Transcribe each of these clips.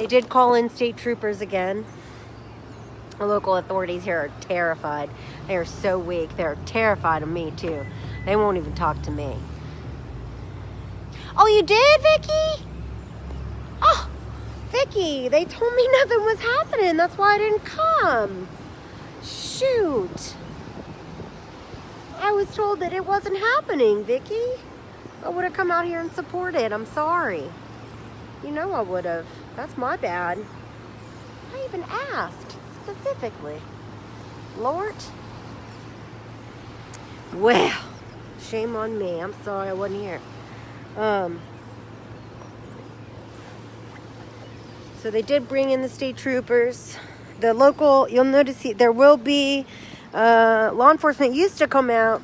They did call in state troopers again. The local authorities here are terrified. They are so weak. They're terrified of me too. They won't even talk to me. Oh, you did, Vicky? Oh, Vicky, they told me nothing was happening. That's why I didn't come. Shoot. I was told that it wasn't happening, Vicky. I would have come out here and supported. I'm sorry. You know I would have. That's my bad. I even asked specifically. Lord. Well, shame on me. I'm sorry I wasn't here. So they did bring in the state troopers. The local, you'll notice there will be, law enforcement used to come out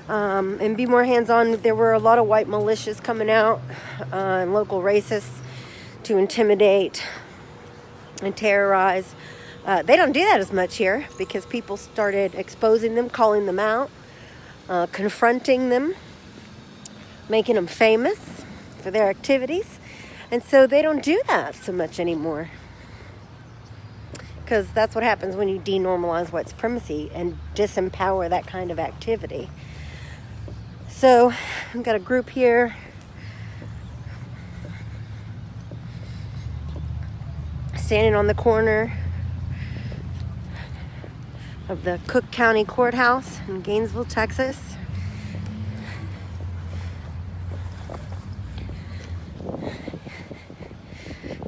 and be more hands-on. There were a lot of white militias coming out and local racists to intimidate and terrorize. They don't do that as much here because people started exposing them, calling them out, confronting them, making them famous for their activities. And so they don't do that so much anymore. Because that's what happens when you denormalize white supremacy and disempower that kind of activity. So I've got a group here. Standing on the corner of the Cook County Courthouse in Gainesville, Texas.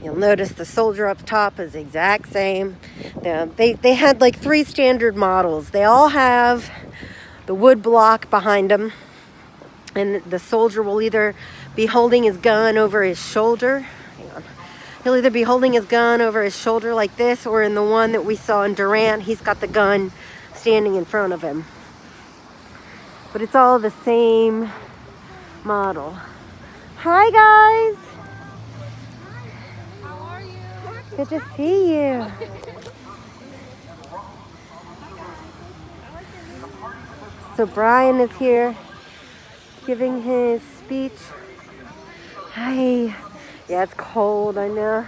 You'll notice the soldier up top is the exact same. They had like 3 standard models. They all have the wood block behind them. And the soldier will either be holding his gun over his shoulder. Hang on. He'll either be holding his gun over his shoulder like this, or in the one that we saw in Durant, he's got the gun standing in front of him. But it's all the same model. Hi, guys. Good to see you. So Brian is here giving his speech. Hi. Yeah, it's cold, I know.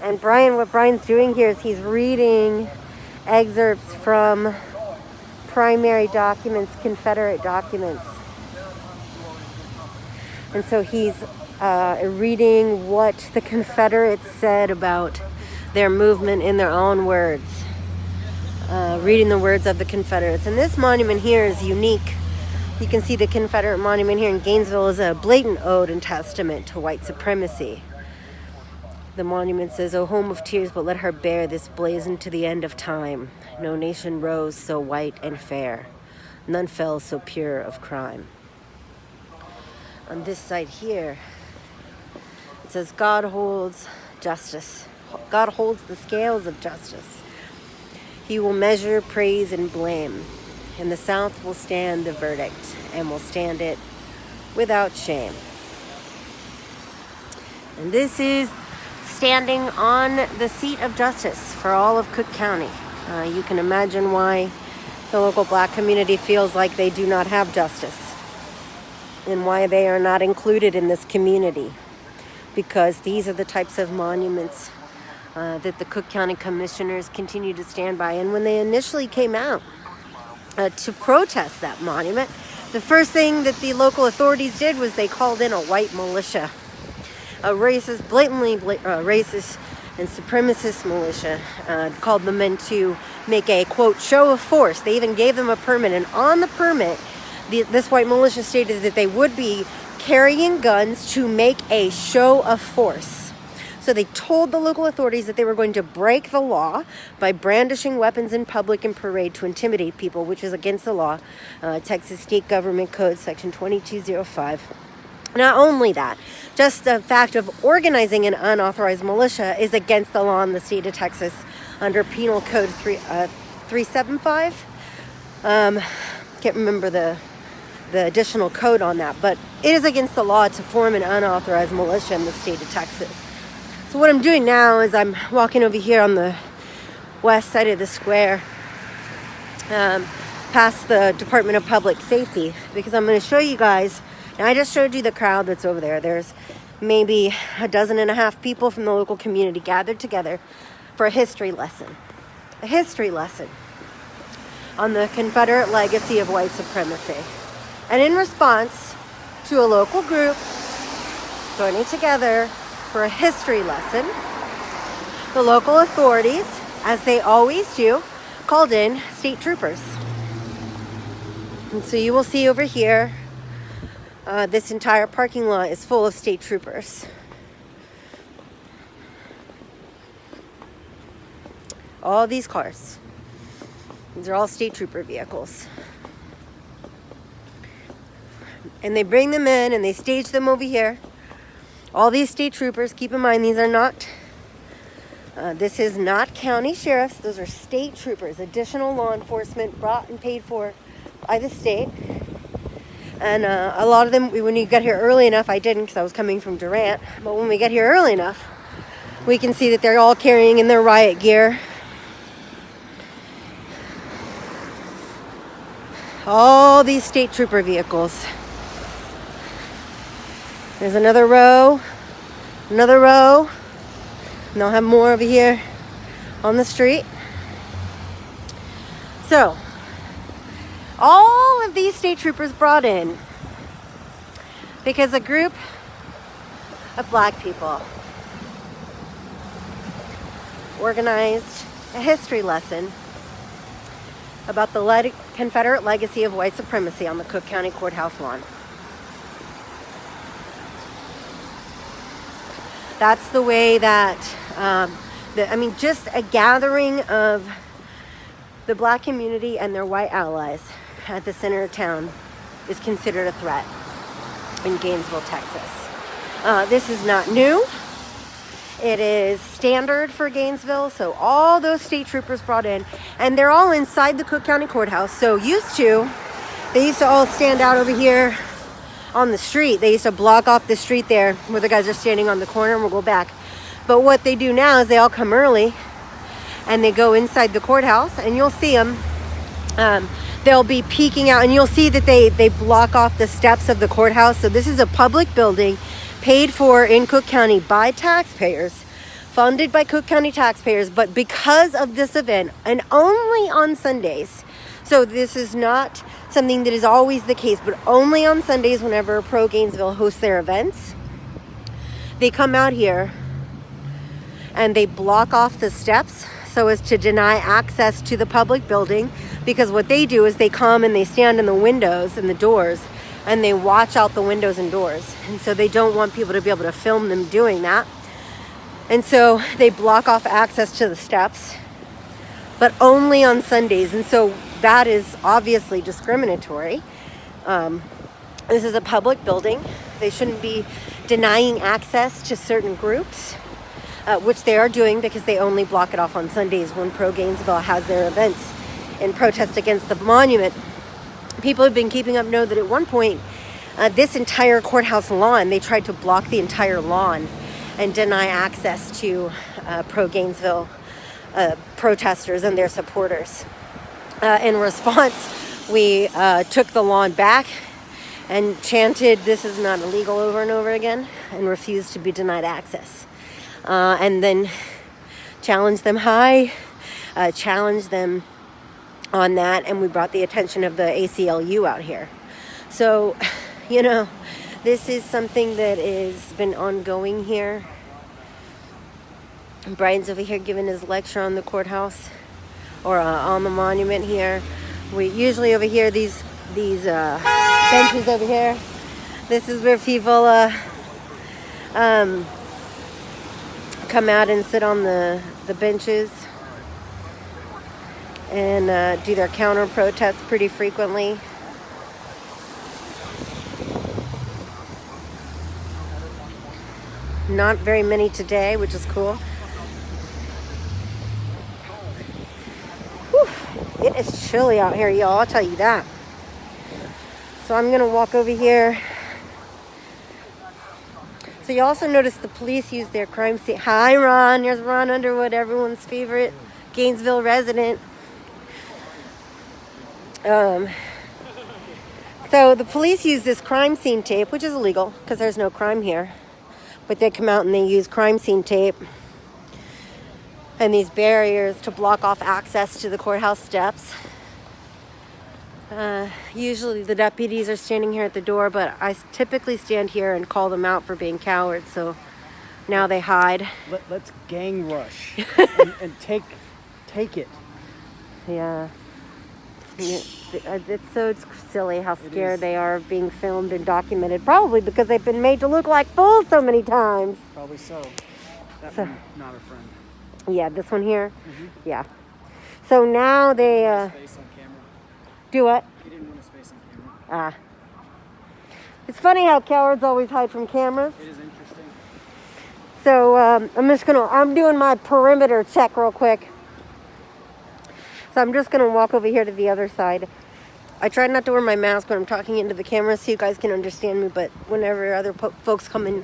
And what Brian's doing here is he's reading excerpts from primary documents, Confederate documents. And so he's reading what the Confederates said about their movement in their own words. Reading the words of the Confederates. And this monument here is unique. You can see the Confederate monument here in Gainesville is a blatant ode and testament to white supremacy. The monument says, "O home of tears, but let her bear this blazon to the end of time. No nation rose so white and fair. None fell so pure of crime." On this side here, it says, "God holds justice. God holds the scales of justice. He will measure praise and blame. And the South will stand the verdict and will stand it without shame." And this is standing on the seat of justice for all of Cook County. You can imagine why the local black community feels like they do not have justice and why they are not included in this community, because these are the types of monuments that the Cook County commissioners continue to stand by. And when they initially came out to protest that monument, the first thing that the local authorities did was they called in a white militia, a racist, blatantly racist and supremacist militia, called them in to make a, quote, show of force. They even gave them a permit, and on the permit, this white militia stated that they would be carrying guns to make a show of force. So they told the local authorities that they were going to break the law by brandishing weapons in public and parade to intimidate people, which is against the law. Texas State Government Code, Section 2205. Not only that, just the fact of organizing an unauthorized militia is against the law in the state of Texas under Penal Code 375. Can't remember the additional code on that, but it is against the law to form an unauthorized militia in the state of Texas. So what I'm doing now is I'm walking over here on the west side of the square, past the Department of Public Safety, because I'm going to show you guys, and I just showed you the crowd that's over there. There's maybe 12 people from the local community gathered together for a history lesson. A history lesson on the Confederate legacy of white supremacy. And in response to a local group joining together for a history lesson, the local authorities, as they always do, called in state troopers. And so you will see over here, this entire parking lot is full of state troopers. All these cars. These are all state trooper vehicles. And they bring them in and they stage them over here. All these state troopers, keep in mind, these are not, this is not county sheriffs. Those are state troopers, additional law enforcement brought and paid for by the state. And a lot of them, when you get here early enough, I didn't because I was coming from Durant, but when we get here early enough, we can see that they're all carrying in their riot gear. All these state trooper vehicles. There's another row, and they'll have more over here on the street. So, all of these state troopers brought in because a group of black people organized a history lesson about the Confederate legacy of white supremacy on the Cook County Courthouse lawn. That's the way that, just a gathering of the black community and their white allies at the center of town is considered a threat in Gainesville, Texas. This is not new. It is standard for Gainesville. So all those state troopers brought in, and they're all inside the Cook County Courthouse. So they used to all stand out over here on the street. They used to block off the street there where the guys are standing on the corner, and we'll go back. But what they do now is they all come early and they go inside the courthouse, and you'll see them. They'll be peeking out, and you'll see that they block off the steps of the courthouse. So this is a public building paid for in Cook County by taxpayers, funded by Cook County taxpayers. But because of this event, and only on Sundays, so this is not something that is always the case, but only on Sundays whenever Pro Gainesville hosts their events, they come out here and they block off the steps so as to deny access to the public building. Because what they do is they come and they stand in the windows and the doors and they watch out the windows and doors. And so they don't want people to be able to film them doing that. And so they block off access to the steps, but only on Sundays. And so that is obviously discriminatory. This is a public building. They shouldn't be denying access to certain groups, which they are doing because they only block it off on Sundays when Pro Gainesville has their events in protest against the monument. People have been keeping up know that at one point, this entire courthouse lawn, they tried to block the entire lawn and deny access to Pro Gainesville protesters and their supporters. In response, we took the lawn back and chanted, "This is not illegal," over and over again, and refused to be denied access. And then challenged them challenged them on that, and we brought the attention of the ACLU out here. So, this is something that has been ongoing here. Brian's over here giving his lecture on the courthouse, or on the monument here. We usually over here, these benches over here, this is where people come out and sit on the benches and do their counter protests pretty frequently. Not very many today, which is cool. Whew. It is chilly out here, y'all, I'll tell you that. So I'm gonna walk over here. So you also notice the police use their crime scene. Hi, Ron. Here's Ron Underwood, everyone's favorite Gainesville resident. So the police use this crime scene tape, which is illegal because there's no crime here. But they come out and they use crime scene tape and these barriers to block off access to the courthouse steps. Usually the deputies are standing here at the door, but I typically stand here and call them out for being cowards, so now they hide. Let's gang rush and take it. Yeah. It's so silly how scared they are of being filmed and documented, probably because they've been made to look like fools so many times. Probably so. That one, not a friend. Yeah, this one here? Mm-hmm. Yeah. So now they... Face on camera. Do what? He didn't want his face on camera. It's funny how cowards always hide from cameras. It is interesting. So I'm doing my perimeter check real quick. So I'm just going to walk over here to the other side. I try not to wear my mask when I'm talking into the camera so you guys can understand me, but whenever other folks come in,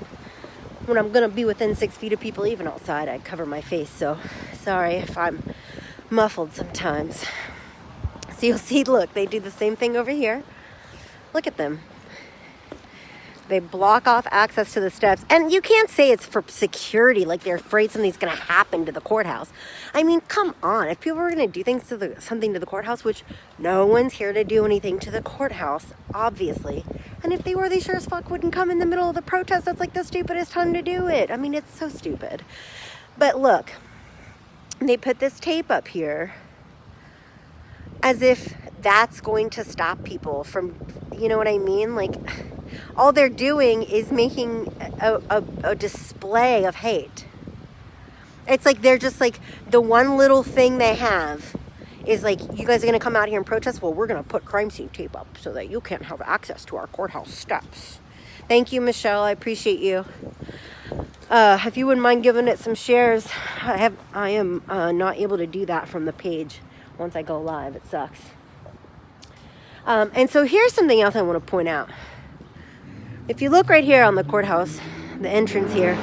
when I'm going to be within 6 feet of people, even outside, I cover my face. So sorry if I'm muffled sometimes. So you'll see, look, they do the same thing over here. Look at them. They block off access to the steps. And you can't say it's for security, like they're afraid something's going to happen to the courthouse. I mean, come on. If people were going to do something to the courthouse, which no one's here to do anything to the courthouse, obviously. And if they were, they sure as fuck wouldn't come in the middle of the protest. That's like the stupidest time to do it. I mean, it's so stupid. But look, they put this tape up here as if that's going to stop people from, you know what I mean? Like, all they're doing is making a display of hate. It's like they're just like, the one little thing they have is like, you guys are going to come out here and protest? Well, we're going to put crime scene tape up so that you can't have access to our courthouse steps. Thank you, Michelle. I appreciate you. If you wouldn't mind giving it some shares, I am not able to do that from the page once I go live. It sucks. And so here's something else I want to point out. If you look right here on the courthouse, the entrance here,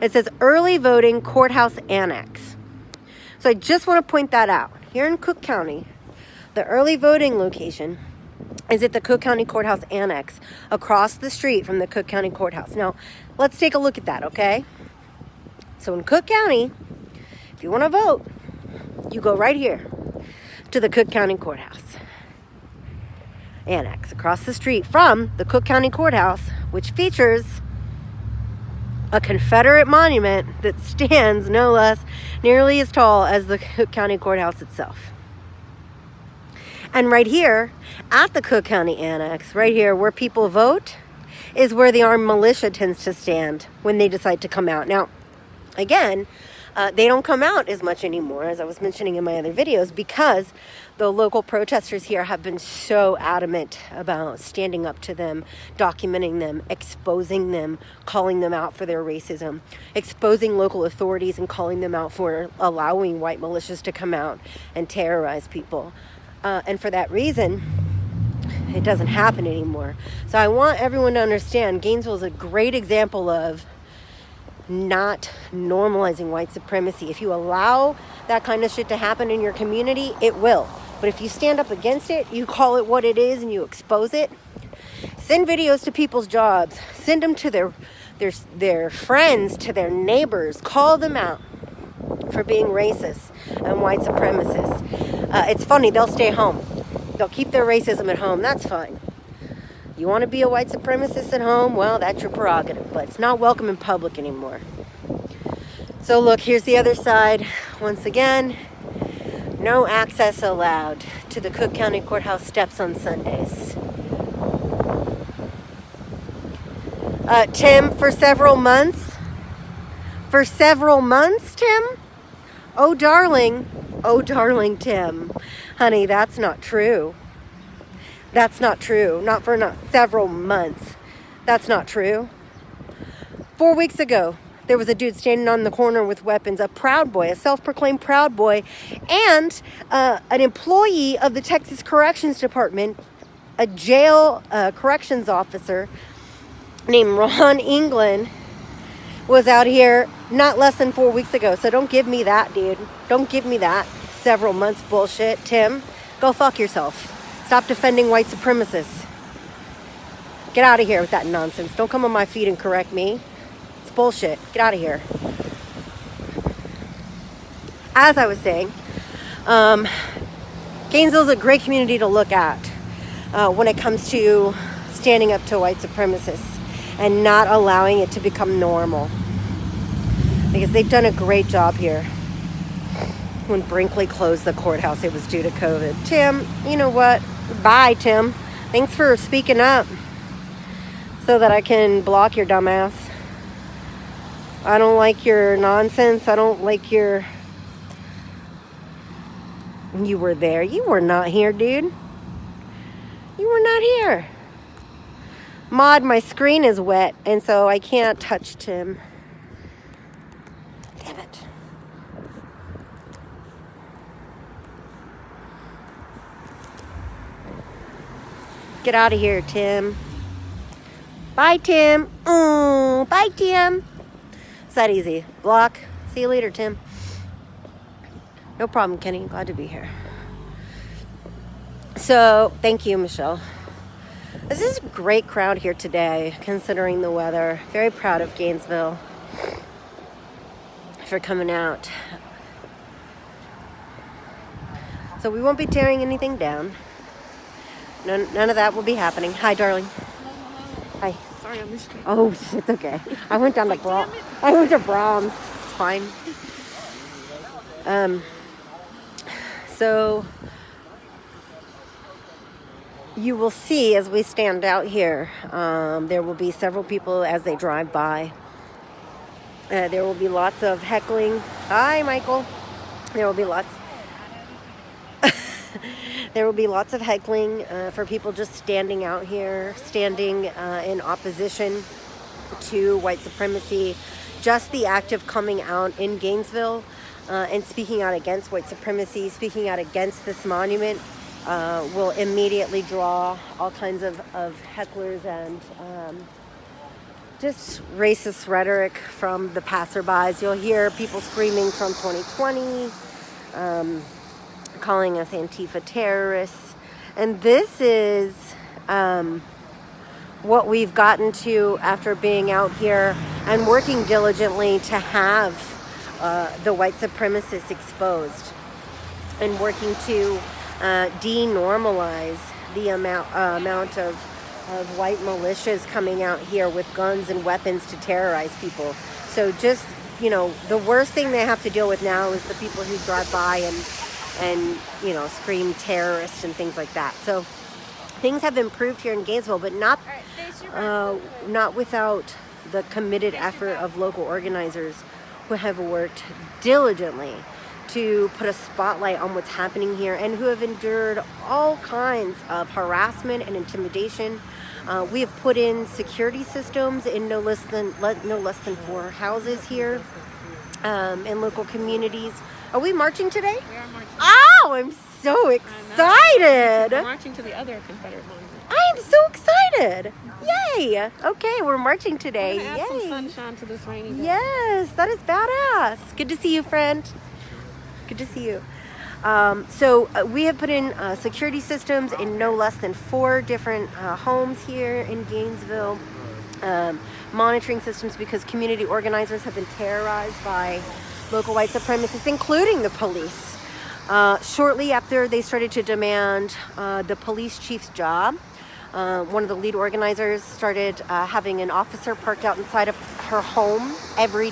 it says Early Voting Courthouse Annex. So I just want to point that out. Here in Cook County, the early voting location is at the Cook County Courthouse Annex across the street from the Cook County Courthouse. Now, let's take a look at that, okay? So in Cook County, if you want to vote, you go right here to the Cook County Courthouse Annex across the street from the Cook County Courthouse, which features a Confederate monument that stands no less nearly as tall as the Cook County Courthouse itself. And right here at the Cook County Annex, right here where people vote, is where the armed militia tends to stand when they decide to come out. Now, again, they don't come out as much anymore, as I was mentioning in my other videos, because the local protesters here have been so adamant about standing up to them, documenting them, exposing them, calling them out for their racism, exposing local authorities and calling them out for allowing white militias to come out and terrorize people. And for that reason, it doesn't happen anymore. So I want everyone to understand Gainesville is a great example of not normalizing white supremacy. If you allow that kind of shit to happen in your community, it will. But if you stand up against it, you call it what it is and you expose it, send videos to people's jobs, send them to their friends, to their neighbors, call them out for being racist and white supremacists. It's funny, they'll stay home. They'll keep their racism at home. That's fine. You want to be a white supremacist at home? Well, that's your prerogative, but it's not welcome in public anymore. So look, here's the other side. Once again, no access allowed to the Cook County Courthouse steps on Sundays. Tim, for several months, Tim? Oh, darling, Tim. Honey, that's not true. That's not true. Not several months. That's not true. 4 weeks ago, there was a dude standing on the corner with weapons, a Proud Boy, a self-proclaimed Proud Boy, and an employee of the Texas Corrections Department, a jail corrections officer named Ron England, was out here not less than 4 weeks ago. So don't give me that, dude. Don't give me that several months bullshit. Tim, go fuck yourself. Stop defending white supremacists. Get out of here with that nonsense. Don't come on my feed and correct me. It's bullshit. Get out of here. As I was saying, Gainesville's a great community to look at when it comes to standing up to white supremacists and not allowing it to become normal. Because they've done a great job here. When Brinkley closed the courthouse, it was due to COVID. Tim, you know what? Bye, Tim. Thanks for speaking up so that I can block your dumb ass. I don't like your nonsense. I don't like your... You were there. You were not here, dude. You were not here. Maud, my screen is wet, and so I can't touch Tim. Damn it. Get out of here, Tim. Bye, Tim. Bye, Tim. It's that easy. Block. See you later, Tim. No problem, Kenny. Glad to be here. So, thank you, Michelle. This is a great crowd here today, considering the weather. Very proud of Gainesville for coming out. So we won't be tearing anything down. None of that will be happening. Hi, darling. Hi. Sorry, I missed you. Oh, it's okay. I went down to Brahms. I went to Brahms. It's fine. So you will see as we stand out here, there will be several people as they drive by. There will be lots of heckling. Hi, Michael. There will be lots. There will be lots of heckling for people just standing out here, standing in opposition to white supremacy. Just the act of coming out in Gainesville and speaking out against white supremacy, speaking out against this monument will immediately draw all kinds of hecklers and just racist rhetoric from the passerbys. You'll hear people screaming from 2020, calling us Antifa terrorists. And this is what we've gotten to after being out here and working diligently to have the white supremacists exposed and working to denormalize the amount of white militias coming out here with guns and weapons to terrorize people. So just, you know, the worst thing they have to deal with now is the people who drive by and you know, scream terrorists and things like that. So things have improved here in Gainesville, but not without the committed effort of local organizers who have worked diligently to put a spotlight on what's happening here and who have endured all kinds of harassment and intimidation. We have put in security systems in no less than 4 houses here in local communities. Are we marching today? We are marching. Oh, I'm so excited. We're marching to the other Confederate monument. I am so excited. Yay. Okay, we're marching today. We're gonna add Yay. some sunshine to this rainy day. Yes, that is badass. Good to see you, friend. Good to see you. So we have put in security systems in no less than 4 different homes here in Gainesville. Monitoring systems because community organizers have been terrorized by local white supremacists, including the police. Shortly after they started to demand the police chief's job, one of the lead organizers started having an officer parked out inside of her home every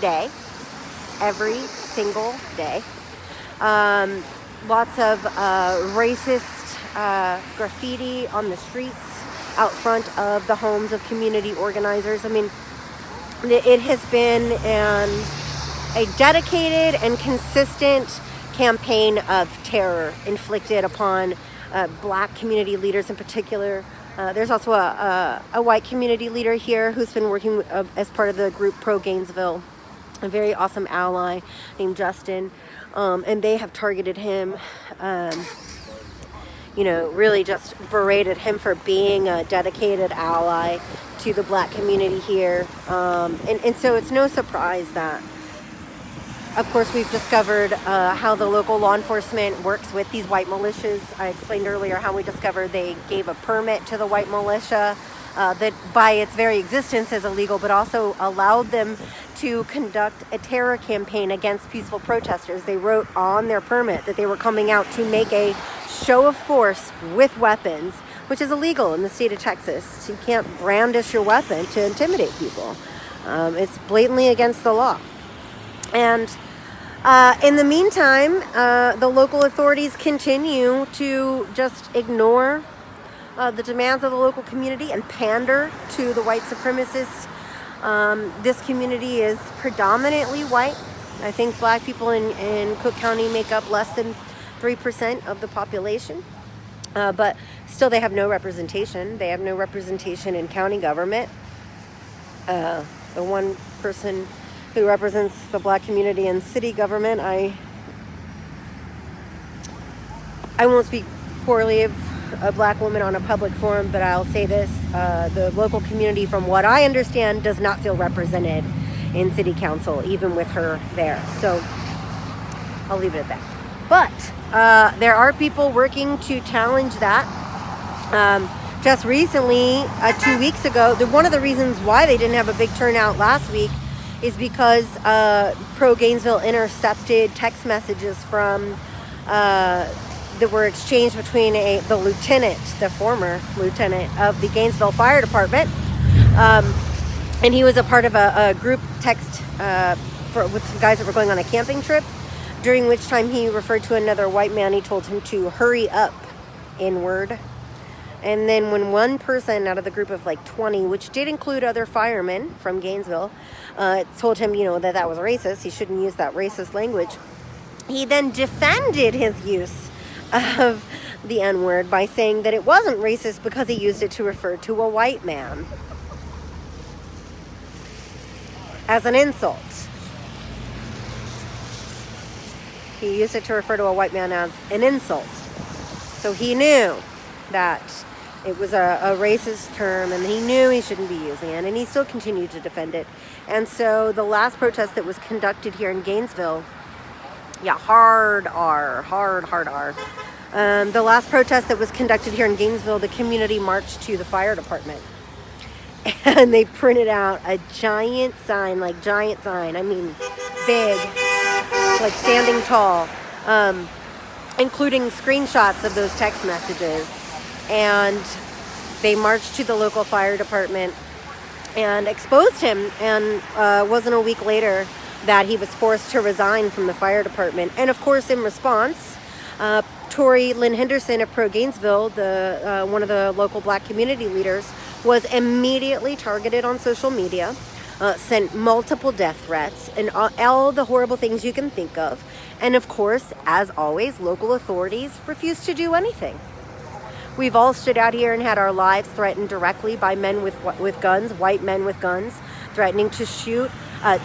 single day. Lots of racist graffiti on the streets out front of the homes of community organizers. I mean, it has been a dedicated and consistent campaign of terror inflicted upon black community leaders in particular. There's also a white community leader here who's been working as part of the group Pro Gainesville, a very awesome ally named Justin. And they have targeted him, really just berated him for being a dedicated ally to the black community here. And so it's no surprise that, of course, we've discovered how the local law enforcement works with these white militias. I explained earlier how we discovered they gave a permit to the white militia that by its very existence is illegal, but also allowed them to conduct a terror campaign against peaceful protesters. They wrote on their permit that they were coming out to make a show of force with weapons, which is illegal in the state of Texas. You can't brandish your weapon to intimidate people. It's blatantly against the law. And in the meantime, the local authorities continue to just ignore the demands of the local community and pander to the white supremacists. This community is predominantly white. I think black people in Cook County make up less than 3% of the population. But still they have no representation. They have no representation in county government. The one person who represents the black community in city government, I won't speak poorly of a black woman on a public forum, but I'll say this, the local community, from what I understand, does not feel represented in city council, even with her there. So I'll leave it at that. But there are people working to challenge that. Just recently, 2 weeks ago, one of the reasons why they didn't have a big turnout last week is because pro-Gainesville intercepted text messages from that were exchanged between the lieutenant, the former lieutenant of the Gainesville Fire Department, and he was a part of a group text with some guys that were going on a camping trip, during which time he referred to another white man. He told him to hurry up, N-word. And then when one person out of the group of like 20, which did include other firemen from Gainesville, told him, that was racist, he shouldn't use that racist language, he then defended his use of the N-word by saying that it wasn't racist because he used it to refer to a white man as an insult. He used it to refer to a white man as an insult. So he knew that it was a racist term, and he knew he shouldn't be using it, and he still continued to defend it. And so the last protest that was conducted here in Gainesville, hard R. The last protest that was conducted here in Gainesville, the community marched to the fire department. And they printed out a giant sign, I mean big, like standing tall, including screenshots of those text messages. And they marched to the local fire department and exposed him. And wasn't a week later that he was forced to resign from the fire department. And of course, in response, Tori Lynn Henderson of Pro Gainesville, one of the local black community leaders, was immediately targeted on social media, sent multiple death threats, and all the horrible things you can think of. And of course, as always, local authorities refused to do anything. We've all stood out here and had our lives threatened directly by men with guns, white men with guns, threatening to shoot,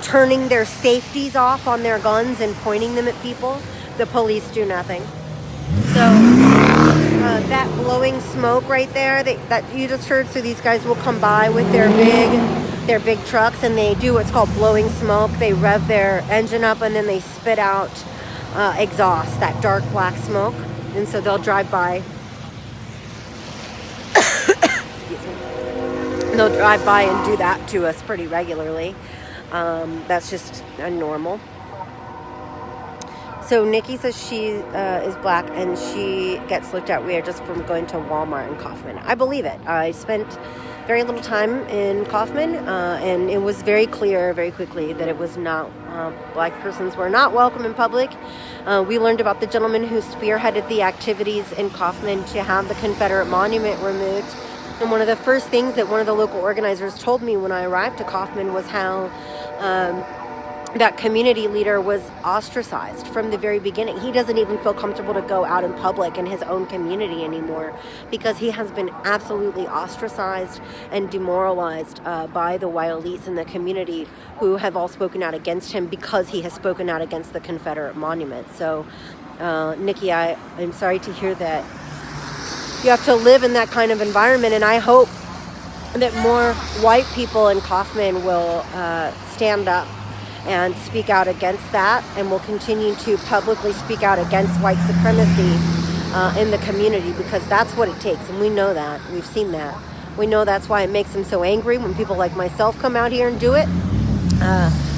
turning their safeties off on their guns and pointing them at people. The police do nothing. So that blowing smoke right there that you just heard, so these guys will come by with their big trucks, and they do what's called blowing smoke. They rev their engine up, and then they spit out exhaust, that dark black smoke. And so they'll drive by. They'll drive by and do that to us pretty regularly. That's just normal. So Nikki says she is black and she gets looked at weird just from going to Walmart in Kaufman. I believe it. I spent very little time in Kaufman, and it was very clear very quickly that it was not, black persons were not welcome in public. We learned about the gentleman who spearheaded the activities in Kaufman to have the Confederate monument removed. And one of the first things that one of the local organizers told me when I arrived to Kaufman was how that community leader was ostracized from the very beginning. He doesn't even feel comfortable to go out in public in his own community anymore because he has been absolutely ostracized and demoralized by the white elites in the community who have all spoken out against him because he has spoken out against the Confederate monument. So, Nikki, I'm sorry to hear that you have to live in that kind of environment, and I hope that more white people in Kaufman will stand up and speak out against that, and will continue to publicly speak out against white supremacy in the community, because that's what it takes, and we know that. We've seen that. We know that's why it makes them so angry when people like myself come out here and do it.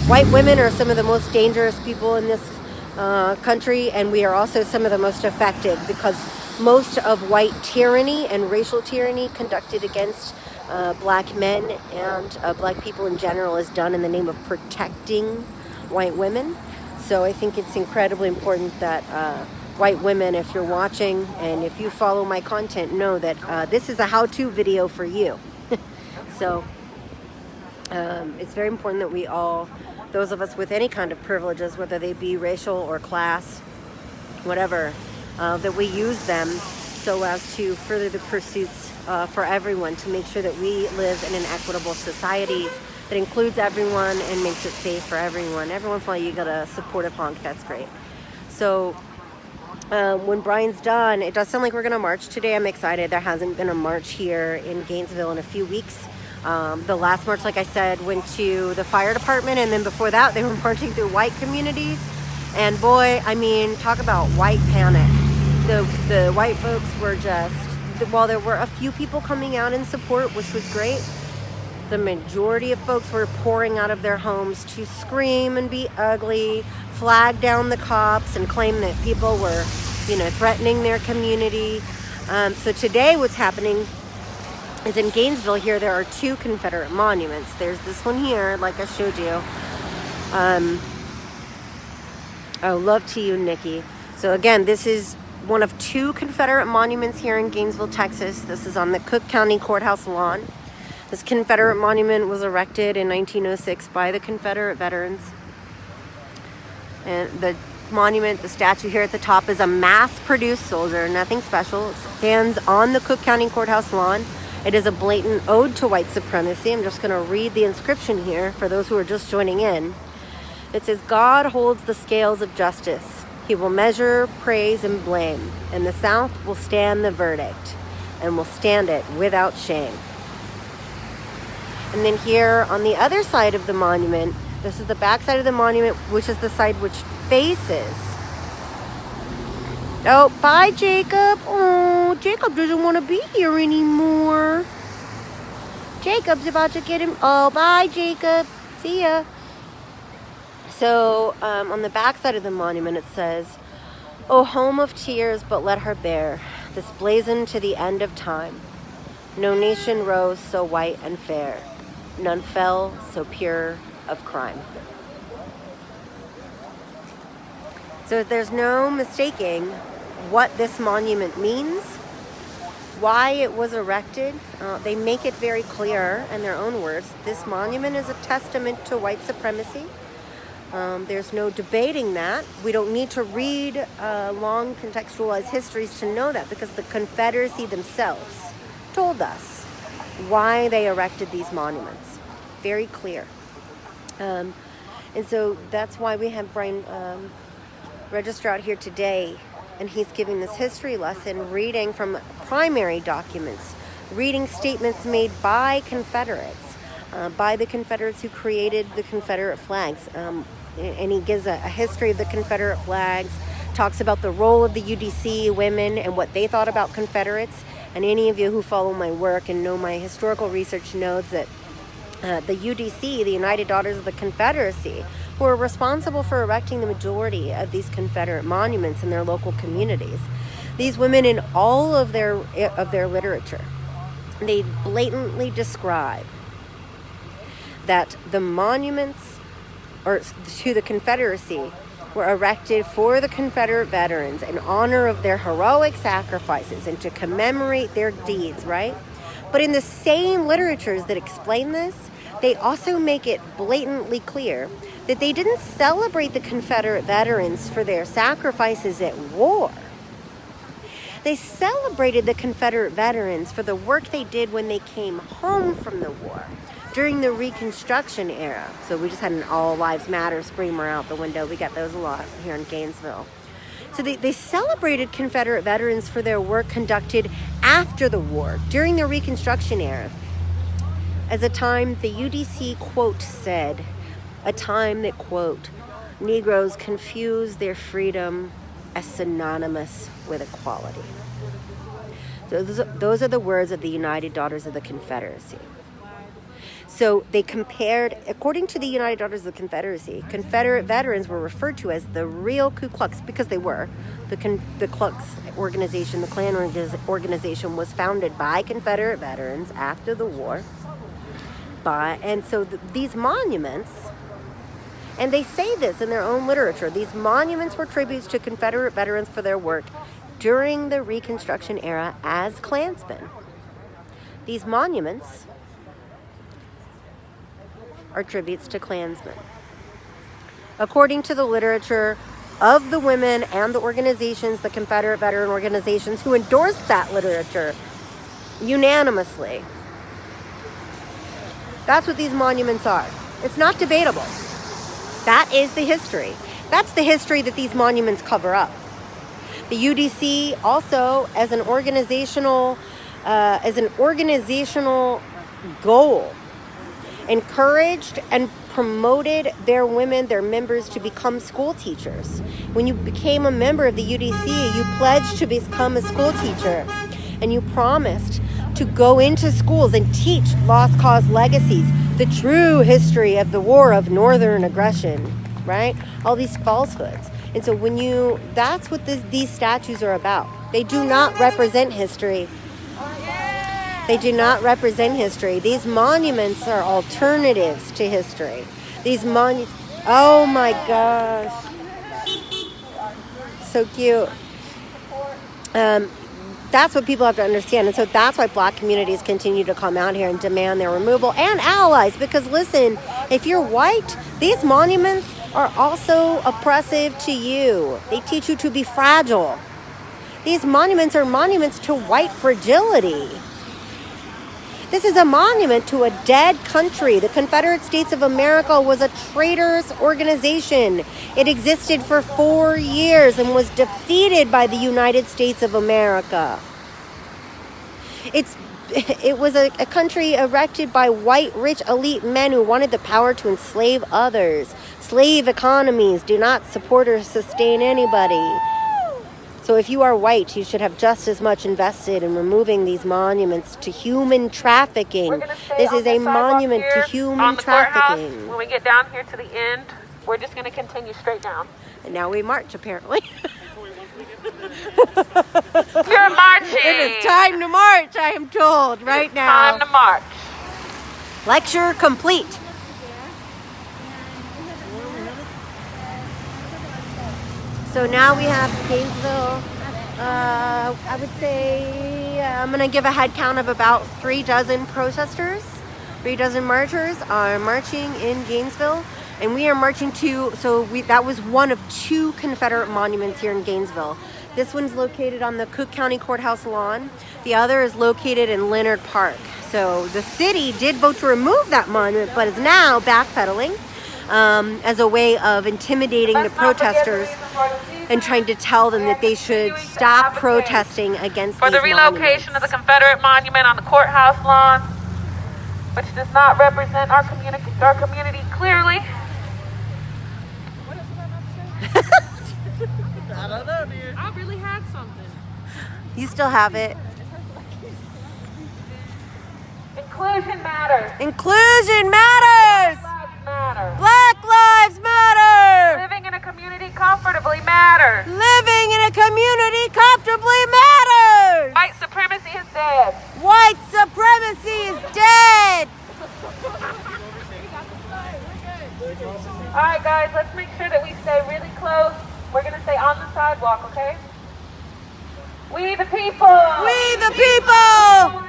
White women are some of the most dangerous people in this country, and we are also some of the most affected, because most of white tyranny and racial tyranny conducted against black men and black people in general is done in the name of protecting white women. So I think it's incredibly important that white women, if you're watching and if you follow my content, know that this is a how-to video for you. So it's very important that we all, those of us with any kind of privileges, whether they be racial or class, whatever, that we use them so as to further the pursuits for everyone, to make sure that we live in an equitable society that includes everyone and makes it safe for everyone. Every once in a while you got a supportive honk, that's great. So when Brian's done, it does sound like we're going to march today. I'm excited. There hasn't been a march here in Gainesville in a few weeks. The last march, like I said, went to the fire department, and then before that they were marching through white communities. And boy, I mean, talk about white panic. The white folks were just, while there were a few people coming out in support, which was great, the majority of folks were pouring out of their homes to scream and be ugly, flag down the cops, and claim that people were, threatening their community. So today what's happening is in Gainesville here, there are two Confederate monuments. There's this one here, like I showed you. Oh, love to you, Nikki. So again, this is one of two Confederate monuments here in Gainesville, Texas. This is on the Cook County Courthouse lawn. This Confederate monument was erected in 1906 by the Confederate veterans. And the monument, the statue here at the top, is a mass-produced soldier, nothing special. It stands on the Cook County Courthouse lawn. It is a blatant ode to white supremacy. I'm just going to read the inscription here for those who are just joining in. It says, "God holds the scales of justice. He will measure praise and blame, and the South will stand the verdict, and will stand it without shame." And then here on the other side of the monument, this is the back side of the monument, which is the side which faces. Oh, bye, Jacob. Oh, Jacob doesn't want to be here anymore. Jacob's about to get him. Oh, bye, Jacob. See ya. So on the back side of the monument, it says, "O home of tears, but let her bear this blazon to the end of time. No nation rose so white and fair. None fell so pure of crime." So there's no mistaking what this monument means, why it was erected. They make it very clear in their own words. This monument is a testament to white supremacy. There's no debating that. We don't need to read long contextualized histories to know that, because the Confederacy themselves told us why they erected these monuments. Very clear. And so that's why we have Brian Register out here today, and he's giving this history lesson, reading from primary documents, reading statements made by Confederates, by the Confederates who created the Confederate flags. And he gives a history of the Confederate flags, talks about the role of the UDC women and what they thought about Confederates. And any of you who follow my work and know my historical research knows that the UDC, the United Daughters of the Confederacy, who are responsible for erecting the majority of these Confederate monuments in their local communities. These women, in all of their literature, they blatantly describe that the monuments to the Confederacy were erected for the Confederate veterans in honor of their heroic sacrifices and to commemorate their deeds, right? But in the same literatures that explain this, they also make it blatantly clear that they didn't celebrate the Confederate veterans for their sacrifices at war. They celebrated the Confederate veterans for the work they did when they came home from the war during the Reconstruction era. So we just had an All Lives Matter screamer out the window. We got those a lot here in Gainesville. So they celebrated Confederate veterans for their work conducted after the war, during the Reconstruction era, as a time the UDC, quote, said, a time that, quote, Negroes confuse their freedom as synonymous with equality. Those are the words of the United Daughters of the Confederacy. So they compared, according to the United Daughters of the Confederacy, Confederate veterans were referred to as the real Ku Klux, because they were. The Klux organization, the Klan organization, was founded by Confederate veterans after the war. And so these monuments, and they say this in their own literature, these monuments were tributes to Confederate veterans for their work during the Reconstruction era as Klansmen. These monuments are tributes to Klansmen. According to the literature of the women and the organizations, the Confederate veteran organizations who endorsed that literature unanimously, that's what these monuments are. It's not debatable. That is the history. That's the history that these monuments cover up. The UDC also, as an organizational goal, encouraged and promoted their members to become school teachers. When you became a member of the UDC, you pledged to become a school teacher, and you promised to go into schools and teach lost cause legacies, the true history of the war of Northern aggression, right? All these falsehoods. And so that's what these statues are about. They do not represent history. They do not represent history. These monuments are alternatives to history. Oh my gosh. So cute. That's what people have to understand. And so that's why Black communities continue to come out here and demand their removal, and allies. Because listen, if you're white, these monuments are also oppressive to you. They teach you to be fragile. These monuments are monuments to white fragility. This is a monument to a dead country. The Confederate States of America was a traitorous organization. It existed for 4 years and was defeated by the United States of America. It was a country erected by white, rich, elite men who wanted the power to enslave others. Slave economies do not support or sustain anybody. So if you are white, you should have just as much invested in removing these monuments to human trafficking. This is a monument to human trafficking. When we get down here to the end, we're just going to continue straight down. And now we march, apparently. You're marching. It is time to march, I am told, right now. Time to march. Lecture complete. So now we have Gainesville. I would say I'm going to give a head count of about 3 dozen protesters. 3 dozen marchers are marching in Gainesville. And we are marching that was one of 2 Confederate monuments here in Gainesville. This one's located on the Cook County Courthouse lawn. The other is located in Leonard Park. So the city did vote to remove that monument, but is now backpedaling as a way of intimidating the protesters and trying to tell them that they should stop protesting against for these the relocation of the Confederate monument on the courthouse lawn, which does not represent our community clearly. I don't know, dude. I really had something. You still have it. Inclusion matters. Inclusion matters. Lives matter. Black lives matter. Living in a community comfortably matters. Living in a community comfortably matters. White supremacy is dead. White supremacy is dead. All right, guys, let's make sure that we stay really close. We're going to stay on the sidewalk, okay? We the people. We the people.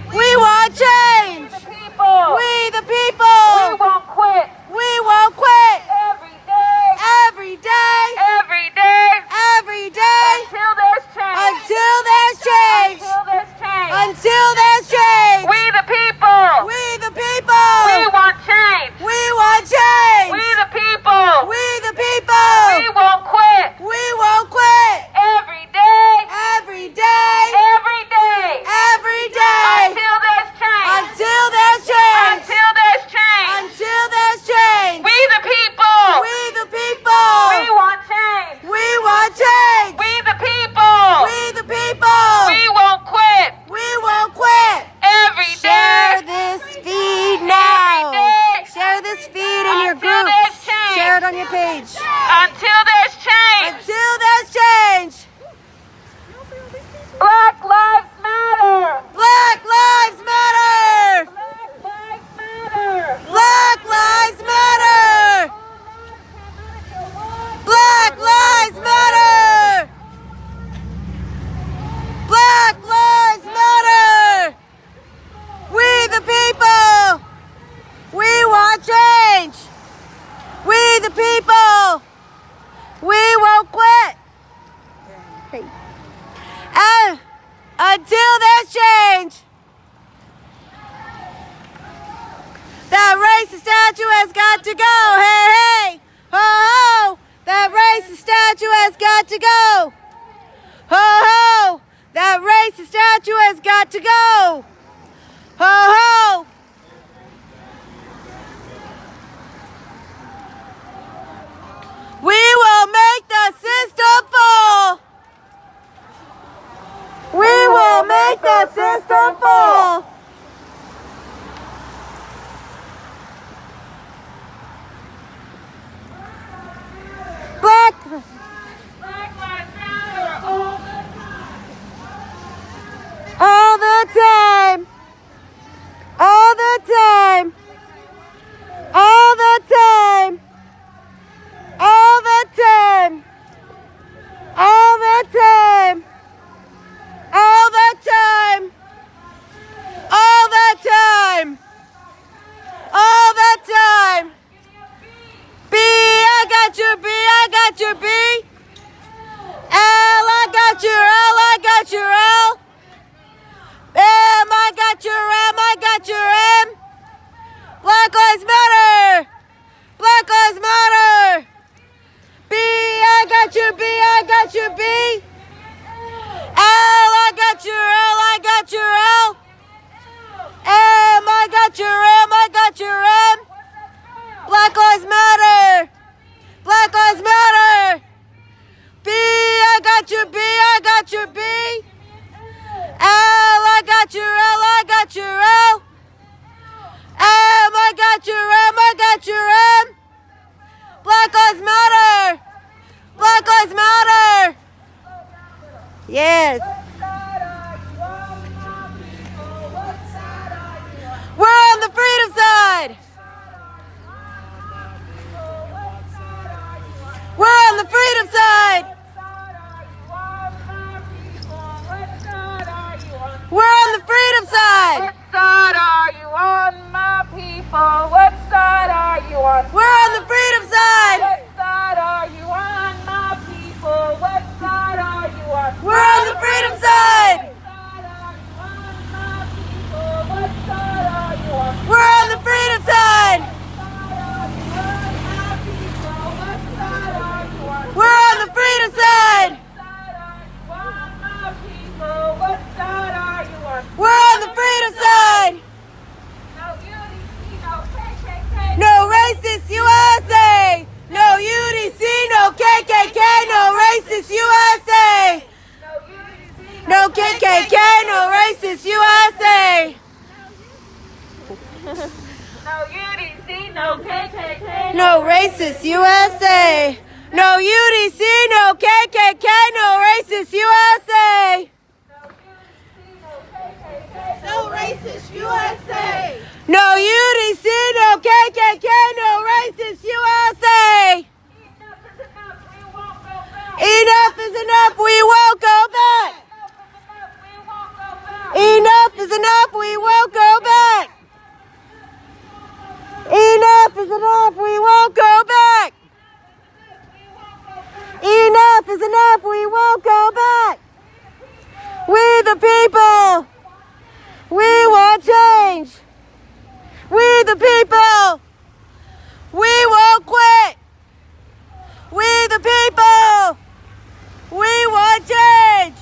We want change. We the people. We the people. We won't quit. We won't quit. Every day. Every day. Every day. Every day. Until there's change. Until there's change. Until there's change. Until there's change. We the people. We the people. We want change. We want change. We the people. We the people. We won't quit. We won't quit. Every day. Every day. Every day. Every day. Until there's change. Until there's change. Until there's change. Until there's change. Until there's change. Until there's change. Black lives matter. Black lives matter. Black lives matter. Black lives matter. Black lives matter. We the people. We want change. We the people. We won't quit. Hey. And until there's change. That racist statue has got to go. Hey, hey. Ho, ho. That racist statue has got to go. Ho, ho. That racist statue has got to go. Ho, ho. We will make the system fall. We will make the system fall. Black lives matter all the time. All the time. All the time. All the time. All the time. All the time. All the time. All the time. B, I got your B, I got your B. L, I got your L, I got your L. M, I got your M, I got your M. Black lives matter. Black lives matter. B, I got your B, I got your B. L, I got your L, I got your L. M, I got your M, I got your M. Black lives matter. Black lives matter. B, I got your B, I got your B. L, I got your L, I got your L. M, I got your M, I got your M. Black lives matter. Black lives matter. Yes. We're on the freedom side. We're on the freedom side. We're on the freedom side. What side are you on, my people? What side are you on? We're on the freedom side. What side are you on, my people? What side are you on? We're on the freedom side. What side are you on? We're on the freedom side. We're on the freedom side. We're on the freedom side. No racist USA. No UDC, no KKK, no racist USA. No KKK, no racist USA. No UDC, no KKK. No racist USA. No UDC, no KKK, no racist USA. No racist USA. No UDC, no KKK, no racist USA. Enough is enough, we won't go back. Enough is enough, we won't go back. Enough is enough, we won't go back. Enough is enough, we won't go back. We the people. We want change. We the people. We won't quit. We the people. We want change.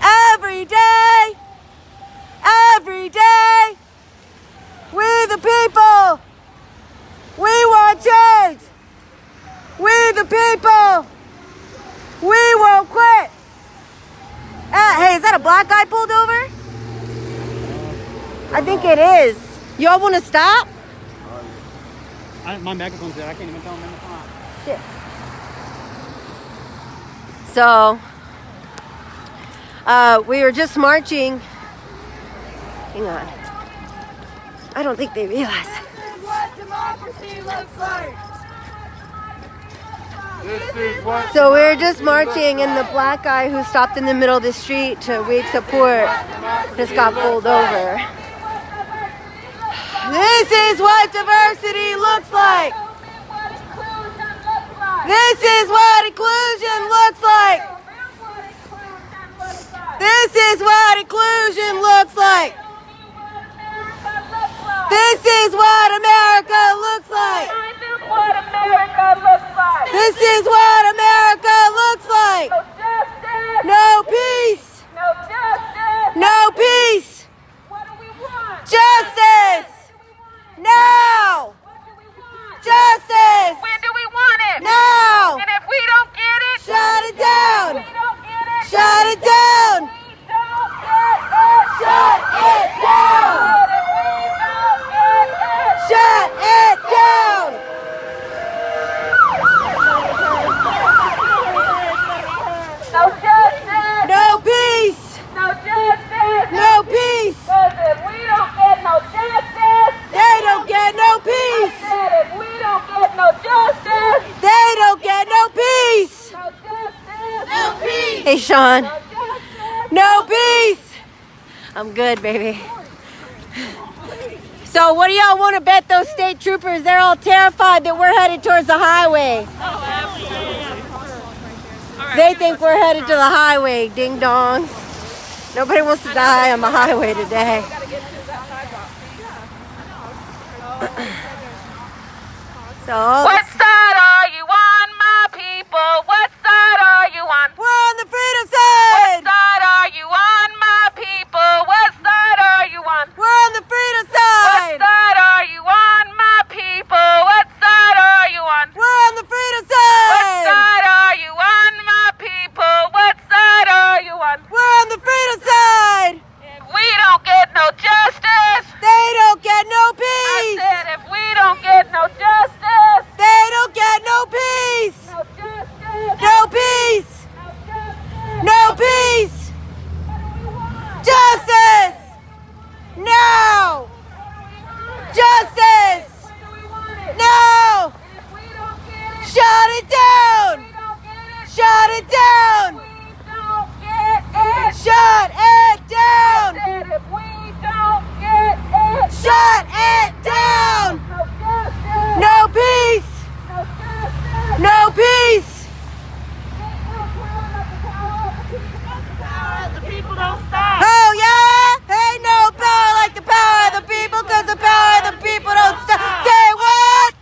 Every day. Every day. We the people. We want change. We the people. We won't quit. Hey, is that a black guy pulled over? I think it is. Y'all want to stop? My microphone's there. I can't even tell him in the front. Shit. So, we were just marching. Hang on. I don't think they realize. This is what democracy looks like. So we were just marching, and the black guy who stopped in the middle of the street to wave support just got pulled over. This is what diversity looks like. This is what inclusion looks like. This is what inclusion looks like. This is what America looks like. This is what America looks like. No peace. No peace. Justice. Now. Justice. When do we want it? Now. And if we don't get it, Shut it down. we don't get it. Shut it down. Shut it down. Shut it down. No justice. No peace. No justice. No peace. Because if we don't get no justice, They don't get no peace. then if we don't get no justice, They don't get no peace. no justice, no peace, Hey, Sean. no justice, No peace. I'm good, baby. So what do y'all want to bet those state troopers? They're all terrified that we're headed towards the highway. They think we're headed to the highway, ding dongs. Nobody wants to die on the highway today. So What side are you on, my people? What side are you on? we're on the freedom What side. side are you on, my people? What side are you on? We're on the freedom What side. side are you on, my people? What side are you on? We're on the freedom What side. side are you on, my people? What side are you on? We're on the freedom side. If we don't get no justice, They don't get no I peace. said if we don't get no justice, They don't get no peace. no justice, No peace. no justice, No peace. Justice. Now. Justice. do we want it? Now. If we don't get it, Shut it down. we don't get it, Shut it down. we don't get it. Shut it down. Said if we don't get it, Shut it down. no justice, No peace. no justice, No peace. the people don't stop. Oh yeah. Ain't no power like the power of the people, 'cause the power of the people don't stop. Say what?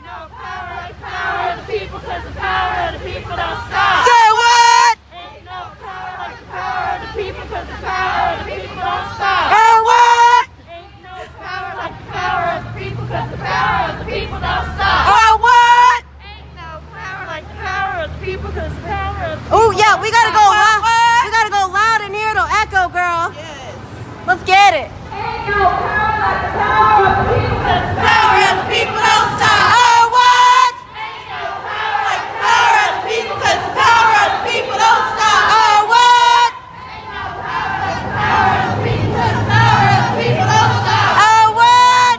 No power like the power of the people, 'cause the power of the people don't stop. Say what? Ain't no power like the power of the people, 'cause the power of the people don't stop. And what? Ain't no power like the power of the people, 'cause the power of the people don't stop. Or what? Ain't no power like the power of the people, 'cause the power of the Oh yeah, we gotta go loud. We gotta go loud in here. It'll echo, girl. Let's get it. Ain't no power like the power of the people, 'cause the Power of the people don't stop. Or what? ain't no power like the Power of the people, 'cause the power of the people don't stop. Or what? ain't no power like the power of the people, 'cause the power of the people don't stop. Or what?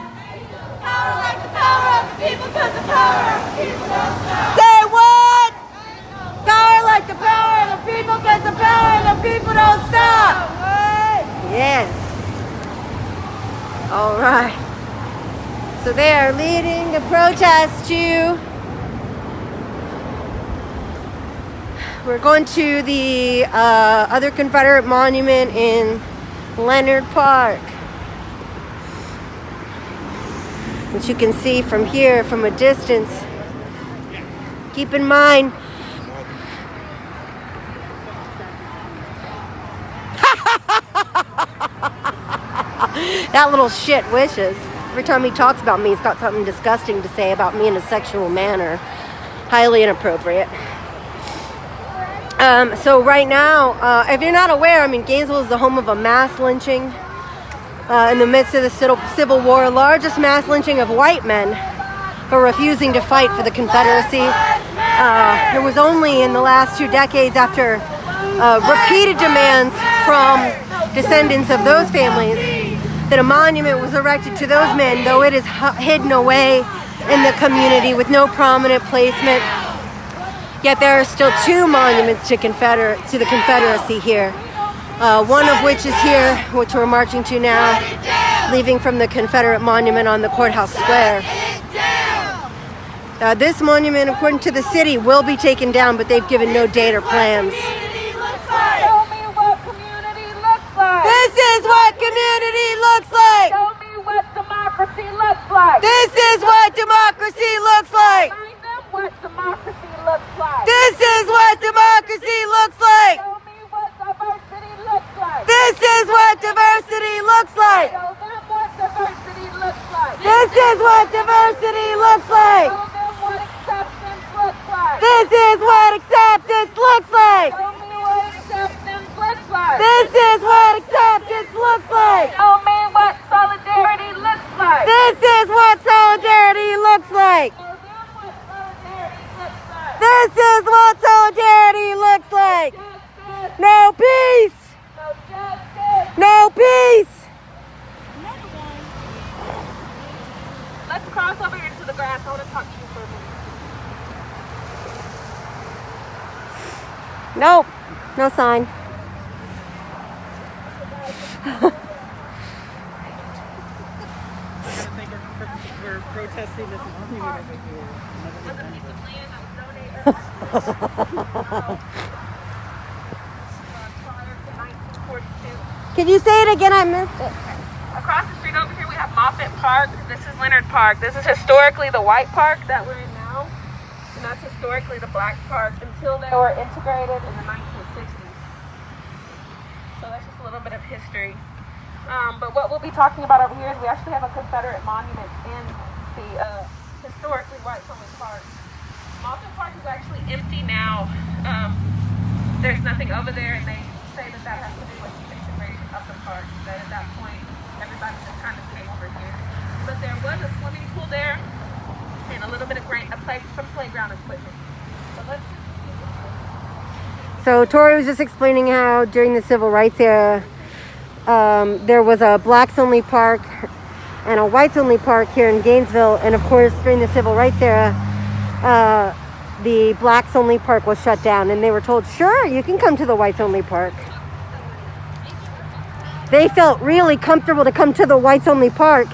Power like the power of the people, 'cause the power of the people don't stop. Say what? Power like the power of the people, 'cause the power of the people don't stop. Yes. All right. So they are leading the protest to. We're going to the other Confederate monument in Leonard Park, which you can see from here from a distance. Keep in mind, that little shit wishes. Every time he talks about me, he's got something disgusting to say about me in a sexual manner. Highly inappropriate. So right now, if you're not aware, I mean, Gainesville is the home of a mass lynching in the midst of the Civil War, largest mass lynching of white men for refusing to fight for the Confederacy. It was only in the last 2 decades, after repeated demands from descendants of those families, that a monument was erected to those men, though it is hidden away in the community with no prominent placement. Yet there are still 2 monuments to the Confederacy here. One of which is here, which we're marching to now, leaving from the Confederate monument on the Courthouse Square. This monument, according to the city, will be taken down, but they've given no date or plans. Show me what community looks like. This is what community looks like. Show me what democracy looks like. This is what democracy looks like. Remind them what democracy looks like. This is what democracy looks like. Show me what diversity looks like. This is what diversity looks like. Show them what diversity looks like. This is what diversity looks like. Show them what acceptance looks like. This is what acceptance looks like. Show me what acceptance looks like. This is what acceptance looks like. Show me what solidarity looks like. This is what solidarity looks like. Show them what solidarity looks like. This is what solidarity looks like. Justice, No peace. no justice. No peace. Let's cross over here to the grass. I want to talk to you for a minute. Nope. No sign. We're protesting this monument over here. Was a piece of land that was donated prior to 1942. Can you say it again? I missed it. Across the street over here we have Moffett Park. This is Leonard Park. This is historically the white park that we're in now. And that's historically the black park until they were integrated in the 1960s. So that's just a little bit of history. But what we'll be talking about over here is we actually have a Confederate monument in the historically white-only park. Moffett Park is actually empty now. There's nothing over there, and they say that that has to do with the integration of the park. That at that point, everybody just kind of came over here. But there was a swimming pool there, and a little bit of some playground equipment. So let's So Tori was just explaining how during the civil rights era, there was a blacks-only park and a whites-only park here in Gainesville. And of course, during the civil rights era, the blacks-only park was shut down. And they were told, sure, you can come to the whites-only park. They felt really comfortable to come to the whites-only park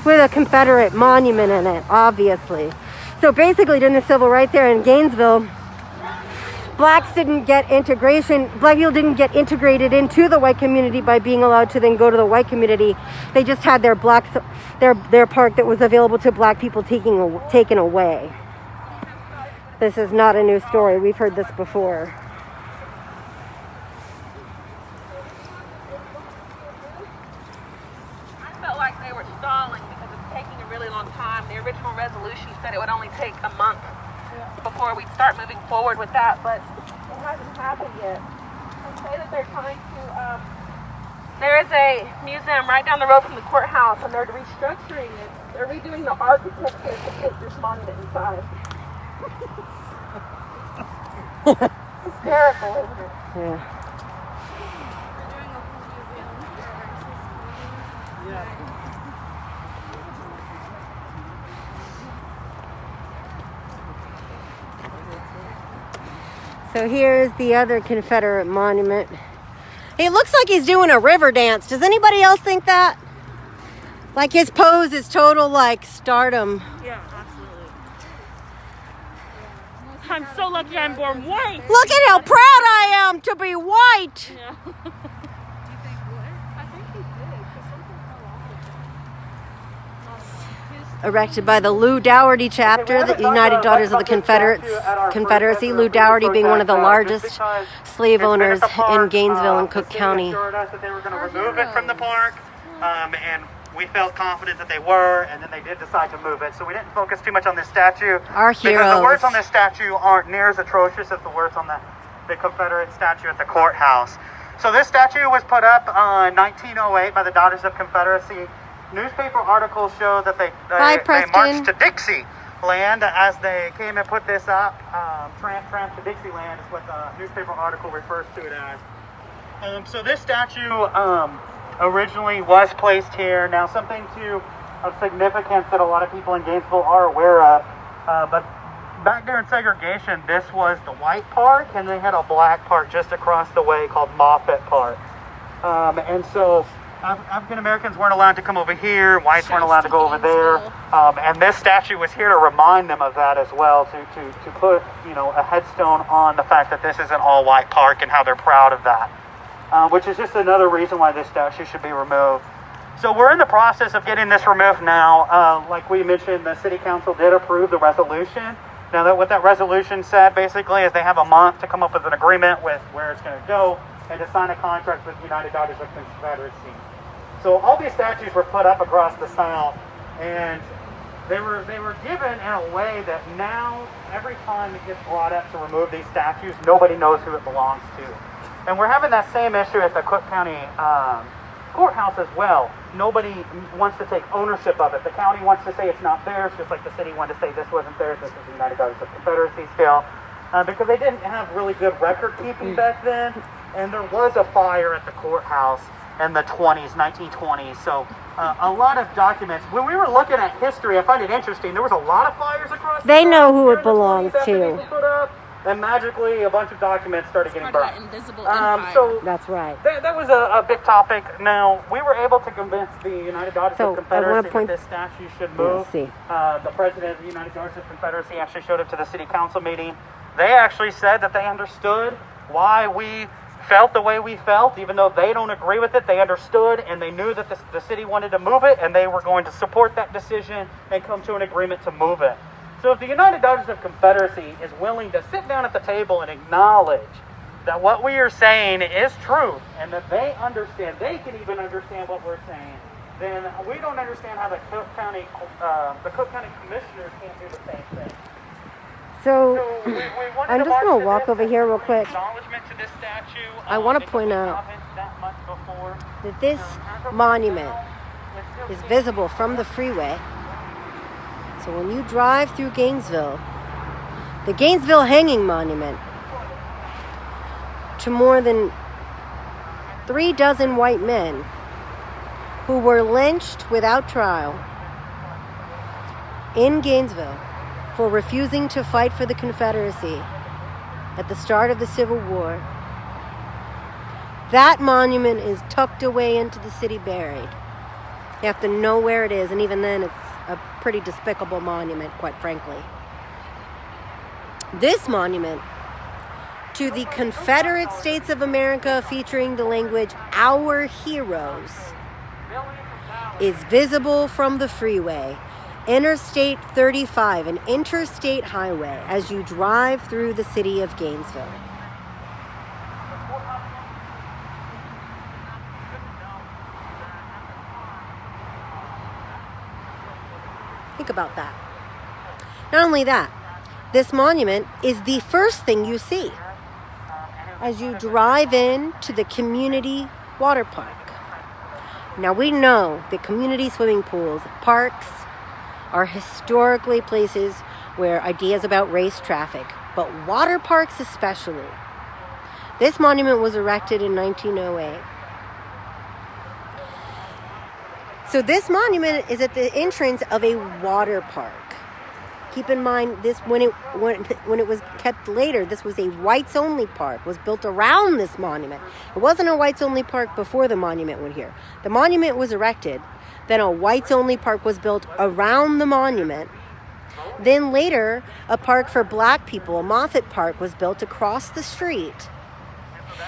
with a Confederate monument in it, obviously. So basically, during the civil rights era in Gainesville, black people didn't get integrated into the white community by being allowed to then go to the white community. They just had their park that was available to black people taken away. This is not a new story. We've heard this before. I felt like they were stalling because it's taking a really long time. The original resolution said it would only take a month before we'd start moving forward with that, but it hasn't happened yet. They say that they're trying to, there is a museum right down the road from the courthouse, and they're restructuring it. They're redoing the architecture to put this monument inside. Hysterical, isn't it? Yeah. So here's the other Confederate monument. It looks like he's doing a river dance. Does anybody else think that? Like his pose is total like stardom. Yeah, absolutely. I'm so lucky I'm born white. Look at how proud I am to be white. Yeah. Erected by the Lou Dougherty chapter, the United Daughters of the Confederacy. Lou Dougherty being one of the largest slave owners in Gainesville and Cook County. They assured us that they were going to remove it from the park, and we felt confident that they were, and then they did decide to move it. So we didn't focus too much on this statue. Our Because heroes. the words on this statue aren't near as atrocious as the words on the Confederate statue at the courthouse. So this statue was put up in 1908 by the Daughters of Confederacy. Newspaper articles show that they Bye, Preston. marched to Dixie land as they came and put this up. Tramp to Dixieland is what the newspaper article refers to it as. So this statue originally was placed here. Now something of significance that a lot of people in Gainesville are aware of, but back during segregation, this was the white park, and they had a black park just across the way called Moffett Park. And so African Americans weren't allowed to come over here, whites weren't allowed to go over there, and this statue was here to remind them of that as well, to put, you know, a headstone on the fact that this is an all-white park and how they're proud of that, which is just another reason why this statue should be removed. So we're in the process of getting this removed now. Like we mentioned, the City Council did approve the resolution. Now, what that resolution said basically is they have a month to come up with an agreement with where it's going to go and to sign a contract with the United Daughters of Confederacy. So all these statues were put up across the South, and they were given in a way that now every time it gets brought up to remove these statues, nobody knows who it belongs to. And we're having that same issue at the Cook County Courthouse as well. Nobody wants to take ownership of it. The county wants to say it's not theirs, just like the city wanted to say this wasn't theirs, this was the United Daughters of Confederacy still, because they didn't have really good record keeping back then, and there was a fire at the courthouse in the 1920s, so a lot of documents. When we were looking at history, I find it interesting, there was a lot of fires across the They know South who during it the 20s belongs after to. these were put up, and magically a bunch of documents started getting Part of burned. that invisible empire. So That's right. that was a big topic. Now, we were able to convince the United Daughters So, of I Confederacy wanna point- that this statue should move. see. The president of the United Daughters of Confederacy actually showed up to the city council meeting. They actually said that they understood why we felt the way we felt, even though they don't agree with it. They understood, and they knew that the city wanted to move it, and they were going to support that decision and come to an agreement to move it. So if the United Daughters of Confederacy is willing to sit down at the table and acknowledge that what we are saying is truth, and that they understand, they can even understand what we're saying, then we don't understand how the Cook County commissioners can't do the same thing. So, we wanted I'm to just march going to to walk this over here real as quick. acknowledgement to this statue. I wanna because point we out haven't that much before. that this monument is visible from the freeway. So when you drive through Gainesville, the Gainesville Hanging Monument to more than 36 white men who were lynched without trial in Gainesville for refusing to fight for the Confederacy at the start of the Civil War. That monument is tucked away into the city, buried. You have to know where it is, and even then it's a pretty despicable monument, quite frankly. This monument to the Confederate States of America, featuring the language "Our Heroes," is visible from the freeway, Interstate 35, an interstate highway, as you drive through the city of Gainesville. Think about that. Not only that, this monument is the first thing you see as you drive in to the community water park. Now, we know that community swimming pools, parks, are historically places where ideas about race traffic, but water parks especially. This monument was erected in 1908. So this monument is at the entrance of a water park. Keep in mind, this when it was kept later, this was a whites-only park, was built around this monument. It wasn't a whites-only park before the monument went here. The monument was erected, then a whites-only park was built around the monument. Then later, a park for black people, a Moffett Park, was built across the street.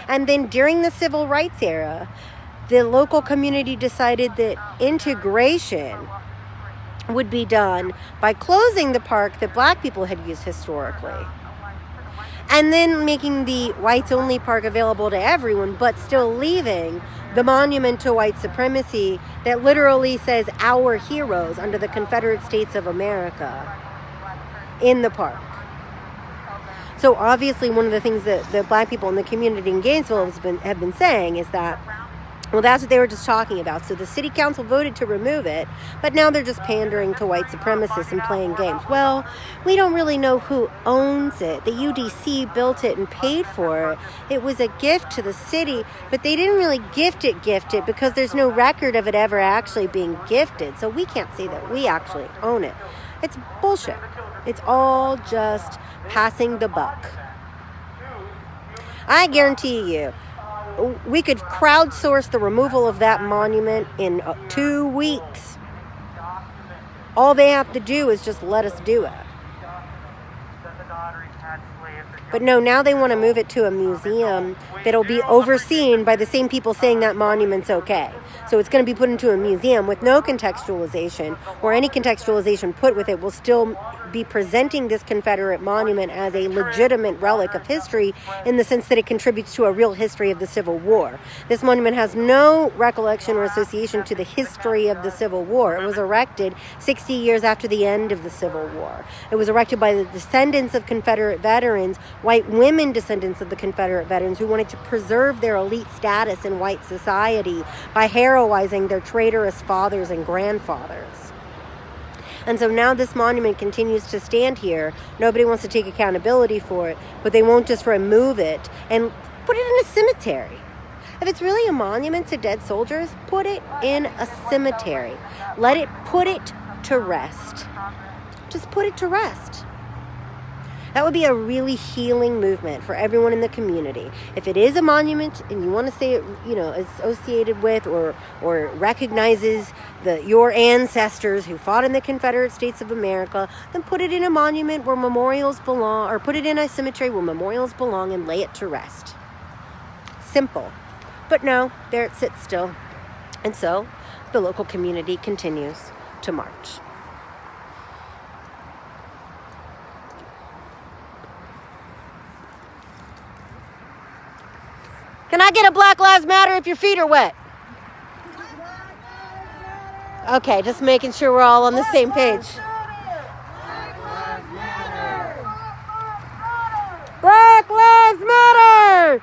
And then during the Civil Rights era, the local community decided that integration would be done by closing the park that black people had used historically, and then making the whites-only park available to everyone, but still leaving the monument to white supremacy that literally says "Our Heroes" under the Confederate States of America in the park. So obviously one of the things that the black people in the community in Gainesville have been saying is that Well, that's what they were just talking about. So the city council voted to remove it, but now they're just pandering to white supremacists and playing games. Well, we don't really know who owns it. The UDC built it and paid for it. It was a gift to the city, but they didn't really gift it because there's no record of it ever actually being gifted. So we can't say that we actually own it. It's bullshit. It's all just passing the buck. I guarantee you, we could crowdsource the removal of that monument in 2 weeks. All they have to do is just let us do it. But no, now they want to move it to a museum that'll be overseen by the same people saying that monument's okay. So it's going to be put into a museum with no contextualization, or any contextualization put with it will still be presenting this Confederate monument as a legitimate relic of history in the sense that it contributes to a real history of the Civil War. This monument has no recollection or association to the history of the Civil War. It was erected 60 years after the end of the Civil War. It was erected by the descendants of Confederate veterans, white women descendants of the Confederate veterans who wanted to preserve their elite status in white society by heroizing their traitorous fathers and grandfathers. And so now this monument continues to stand here. Nobody wants to take accountability for it, but they won't just remove it and put it in a cemetery. If it's really a monument to dead soldiers, put it in a cemetery. Put it to rest. Just put it to rest. That would be a really healing movement for everyone in the community. If it is a monument and you want to say it, associated with or recognizes your ancestors who fought in the Confederate States of America, then put it in a monument where memorials belong, or put it in a cemetery where memorials belong and lay it to rest. Simple. But no, there it sits still. And so the local community continues to march. Can I get a Black Lives Matter if your feet are wet? Okay, just making sure we're all on the same page. Black Lives Matter!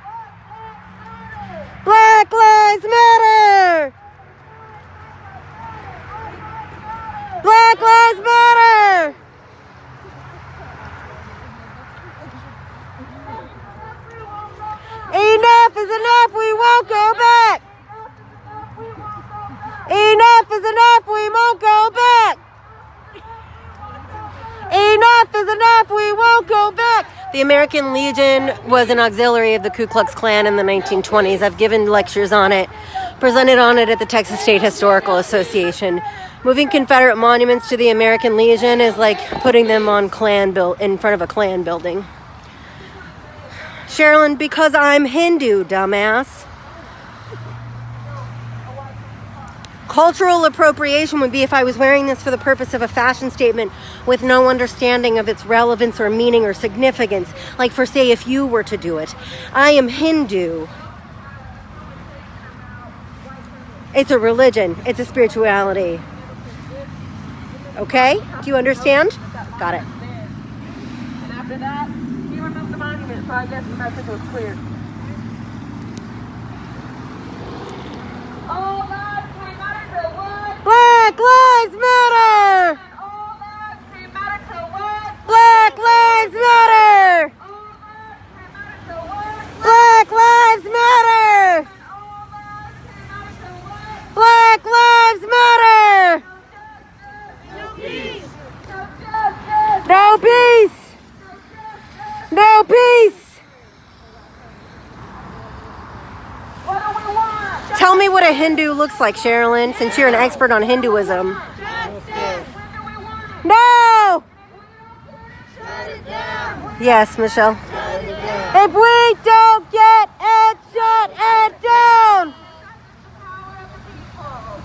Black Lives Matter! Black Lives Matter! Enough is enough, we won't go back! Enough is enough, we won't go back! Enough is enough, we won't go back! The American Legion was an auxiliary of the Ku Klux Klan in the 1920s. I've given lectures on it, presented on it at the Texas State Historical Association. Moving Confederate monuments to the American Legion is like putting them on in front of a Klan building. Sherilyn, because I'm Hindu, dumbass. Cultural appropriation would be if I was wearing this for the purpose of a fashion statement with no understanding of its relevance or meaning or significance. Like for, say, if you were to do it. I am Hindu. It's a religion. It's a spirituality. Okay? Do you understand? Got it. And after that, he removed the monument, so I guess the message was clear. All lives may matter to what? Black Lives Matter! All lives may matter to what? Black Lives Matter! All lives may matter to what? Black Lives Matter! All lives may matter to what? Black Lives Matter! No peace! No justice! No peace! No peace! What do we want? Tell me what a Hindu looks like, Sherilyn, since you're an expert on Hinduism. Justice! When do we want it? No! Shut it down! Yes, Michelle. Shut it down! If we don't get it, shut it down!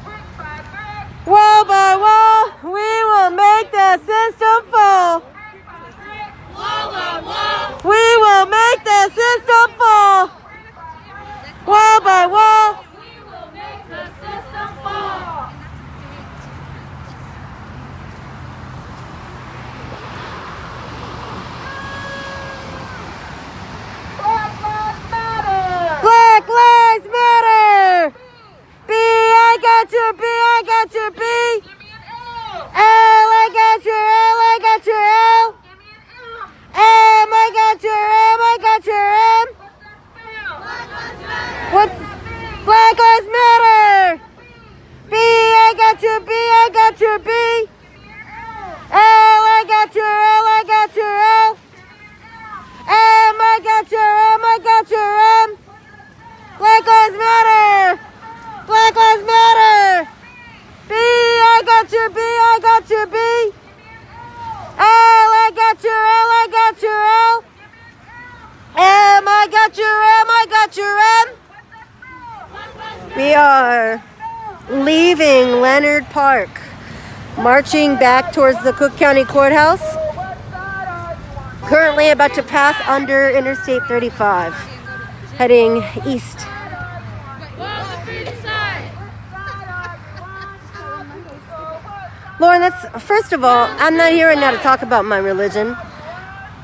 Brick by brick, Wall by wall, we will make the system fall. brick by brick, Wall by wall! We will make the system fall. Wall by wall. We will make the system fall! Black Lives Matter! Black Lives Matter. are leaving Leonard Park, marching back towards the Cook County Courthouse. Currently about to pass under Interstate 35, heading east. Lauren, first of all, I'm not here right now to talk about my religion.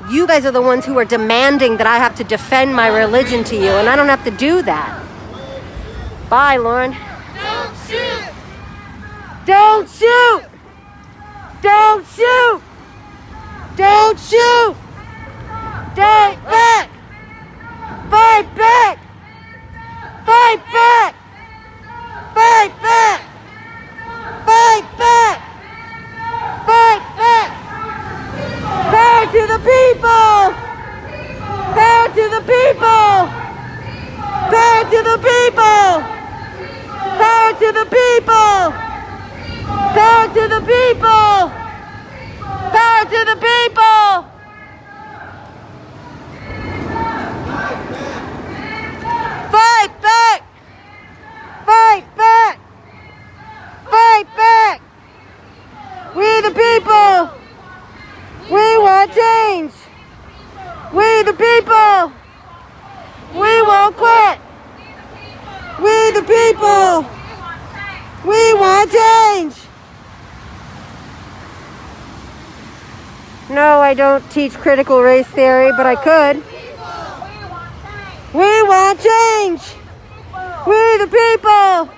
You guys are the ones who are demanding that I have to defend my religion to you, and I don't have to do that. Bye, Lauren. Don't shoot! Don't shoot! Don't shoot! Don't shoot! Fight back! Fight back! Fight back! Fight back! Fight back! Fight back! Power to the people! Power to the people! Power to the people! Power to the people! Power to the people! Power to the people! Fight back! Fight back! Fight back! We the people! We want change! We the people! We won't quit! We the people! We want change! No, I don't teach critical race theory, but I could. We want change! We the people!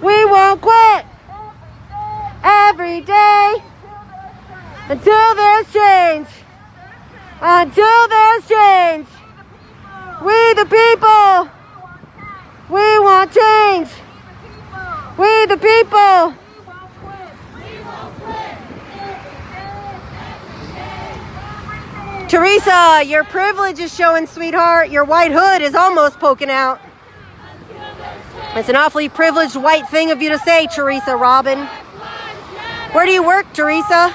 We won't quit! Every day! Until there's change! Until there's change! We the people! We want change! We the people! Teresa, your privilege is showing, sweetheart. Your white hood is almost poking out. It's an awfully privileged white thing of you to say, Teresa Robin. Where do you work, Teresa?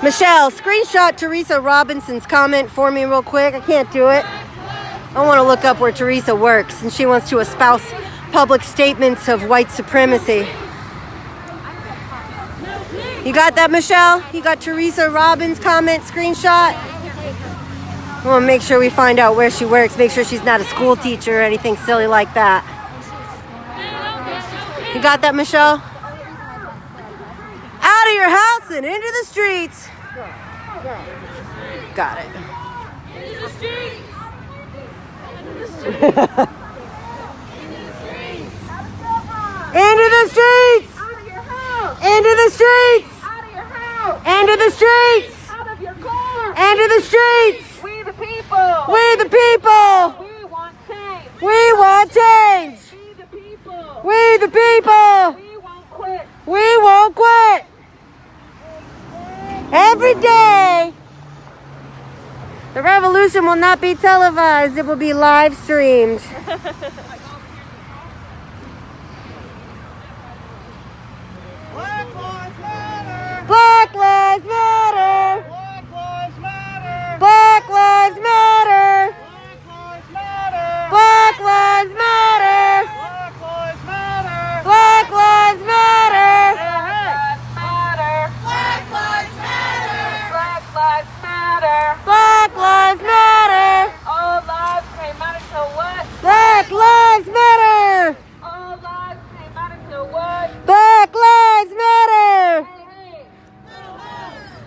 Michelle, screenshot Teresa Robinson's comment for me real quick. I can't do it. I want to look up where Teresa works, and she wants to espouse public statements of white supremacy. You got that, Michelle? You got Teresa Robbins' comment screenshot? I want to make sure we find out where she works. Make sure she's not a school teacher or anything silly like that. You got that, Michelle? Out of your house and into the streets. Got it. Into the streets! Into the streets! Into the streets! Into the streets! Out of your car! Into the streets! We the people! We the people! We want change! We want change! We the people! We the people! We won't quit! We won't quit! Every day! The revolution will not be televised. It will be live streamed. Black Lives Matter! Black Lives Matter! Black Lives Matter! Black Lives Matter! Black Lives Matter! Black Lives Matter! Black Lives Matter! Black Lives Matter! All lives may matter to what? Black Lives Matter! All lives may matter to what? Black Lives Matter! Hey,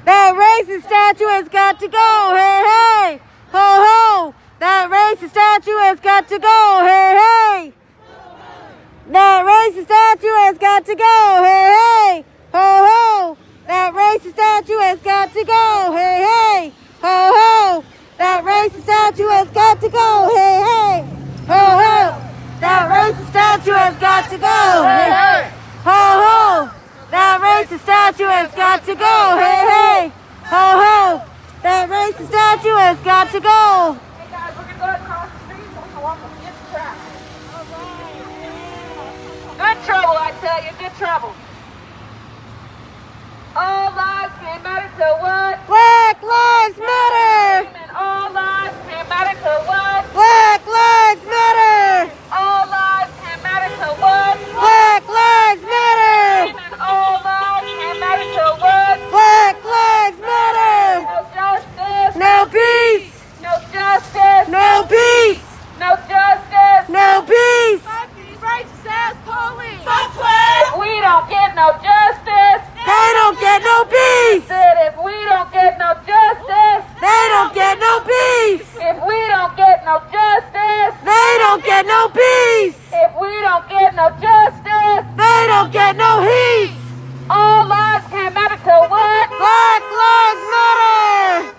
That racist statue has got to go! Hey, hey! Ho, ho! That racist statue has got to go! Hey, hey! That racist statue has got to go! Hey, hey! Ho, ho! That racist statue has got to go! Hey, hey! Ho, ho! That racist statue has got to go! Hey, hey! Ho, ho! That racist statue has got to go! Hey, hey! Ho, ho! That racist statue has got to go! Hey, hey! Ho, ho! That racist statue has got to go! hey guys, we're gonna go across the street so we can walk on the track. Good trouble, I tell you, good trouble. All lives may matter to what? Black Lives Matter! And all lives may matter to what? Black Lives Matter! All justice. No peace. No justice. No peace. Fuck these racist ass police. Fuck if we don't get no justice. They don't get no peace. Said if we don't get no justice. They don't get no peace. If we don't get no justice. They don't get no peace. If we don't get no justice. They don't get no peace. All lives can't matter till what? Black Lives Matter.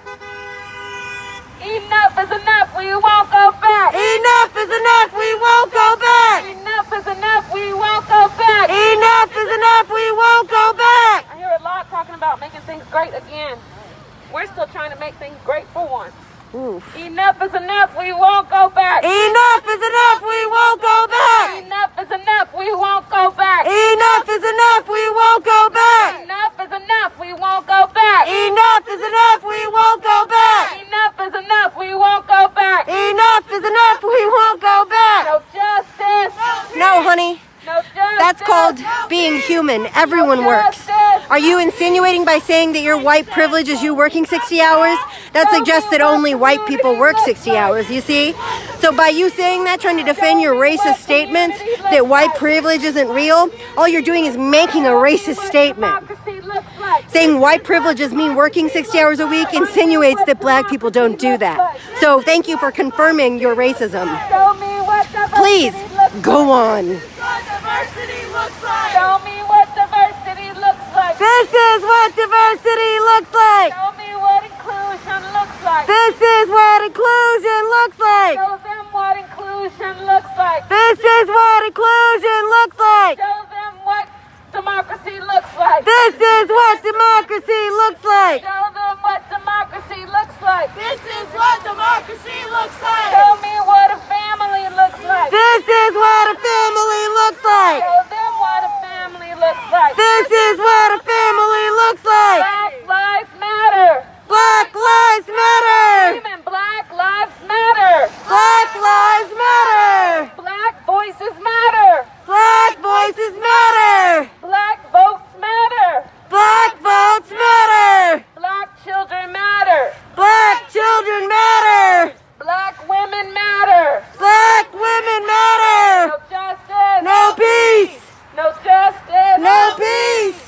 Enough is enough, we won't go back. Enough is enough. We won't go back. Enough is enough, we won't go back. Enough is enough. We won't go back. I hear a lot talking about making things great again. We're still trying to make things great for once. Oof. Enough is enough, we won't go back. Enough is enough. We won't go back. Enough is enough, we won't go back. Enough is enough. We won't go back. Enough is enough, we won't go back. Enough is enough. We won't go back. Enough is enough, we won't go back. Enough is enough. We won't go back. No justice. No, honey. No justice. That's called being human. Everyone works. Are you insinuating by saying that your white privilege is you working 60 hours? That suggests that only white people work 60 hours, you see? So by you saying that, trying to defend your racist statements that white privilege isn't real, all you're doing is making a racist statement. Democracy looks like. Saying white privilege is me working 60 hours a week insinuates that black people don't do that. So thank you for confirming your racism. Show me what Please, diversity looks like. go on. What diversity looks like. Show me what diversity looks like. This is what diversity looks like. Show me what inclusion looks like. This is what inclusion looks like. Show them what inclusion looks like. This is what inclusion looks like. Show them what democracy looks like. This is what democracy looks like. Show them what democracy looks like. This is what democracy looks like. Show me what a family looks like. This is what a family looks like. Show them what a family looks like. This is what a family looks like. Black lives matter. Black lives matter. Even Black lives matter. Black lives matter. Black voices matter. Black voices matter. Black votes matter. Black votes matter. Black children matter. Black children matter. Black women matter. Black women matter. No justice. No peace. No justice. No peace.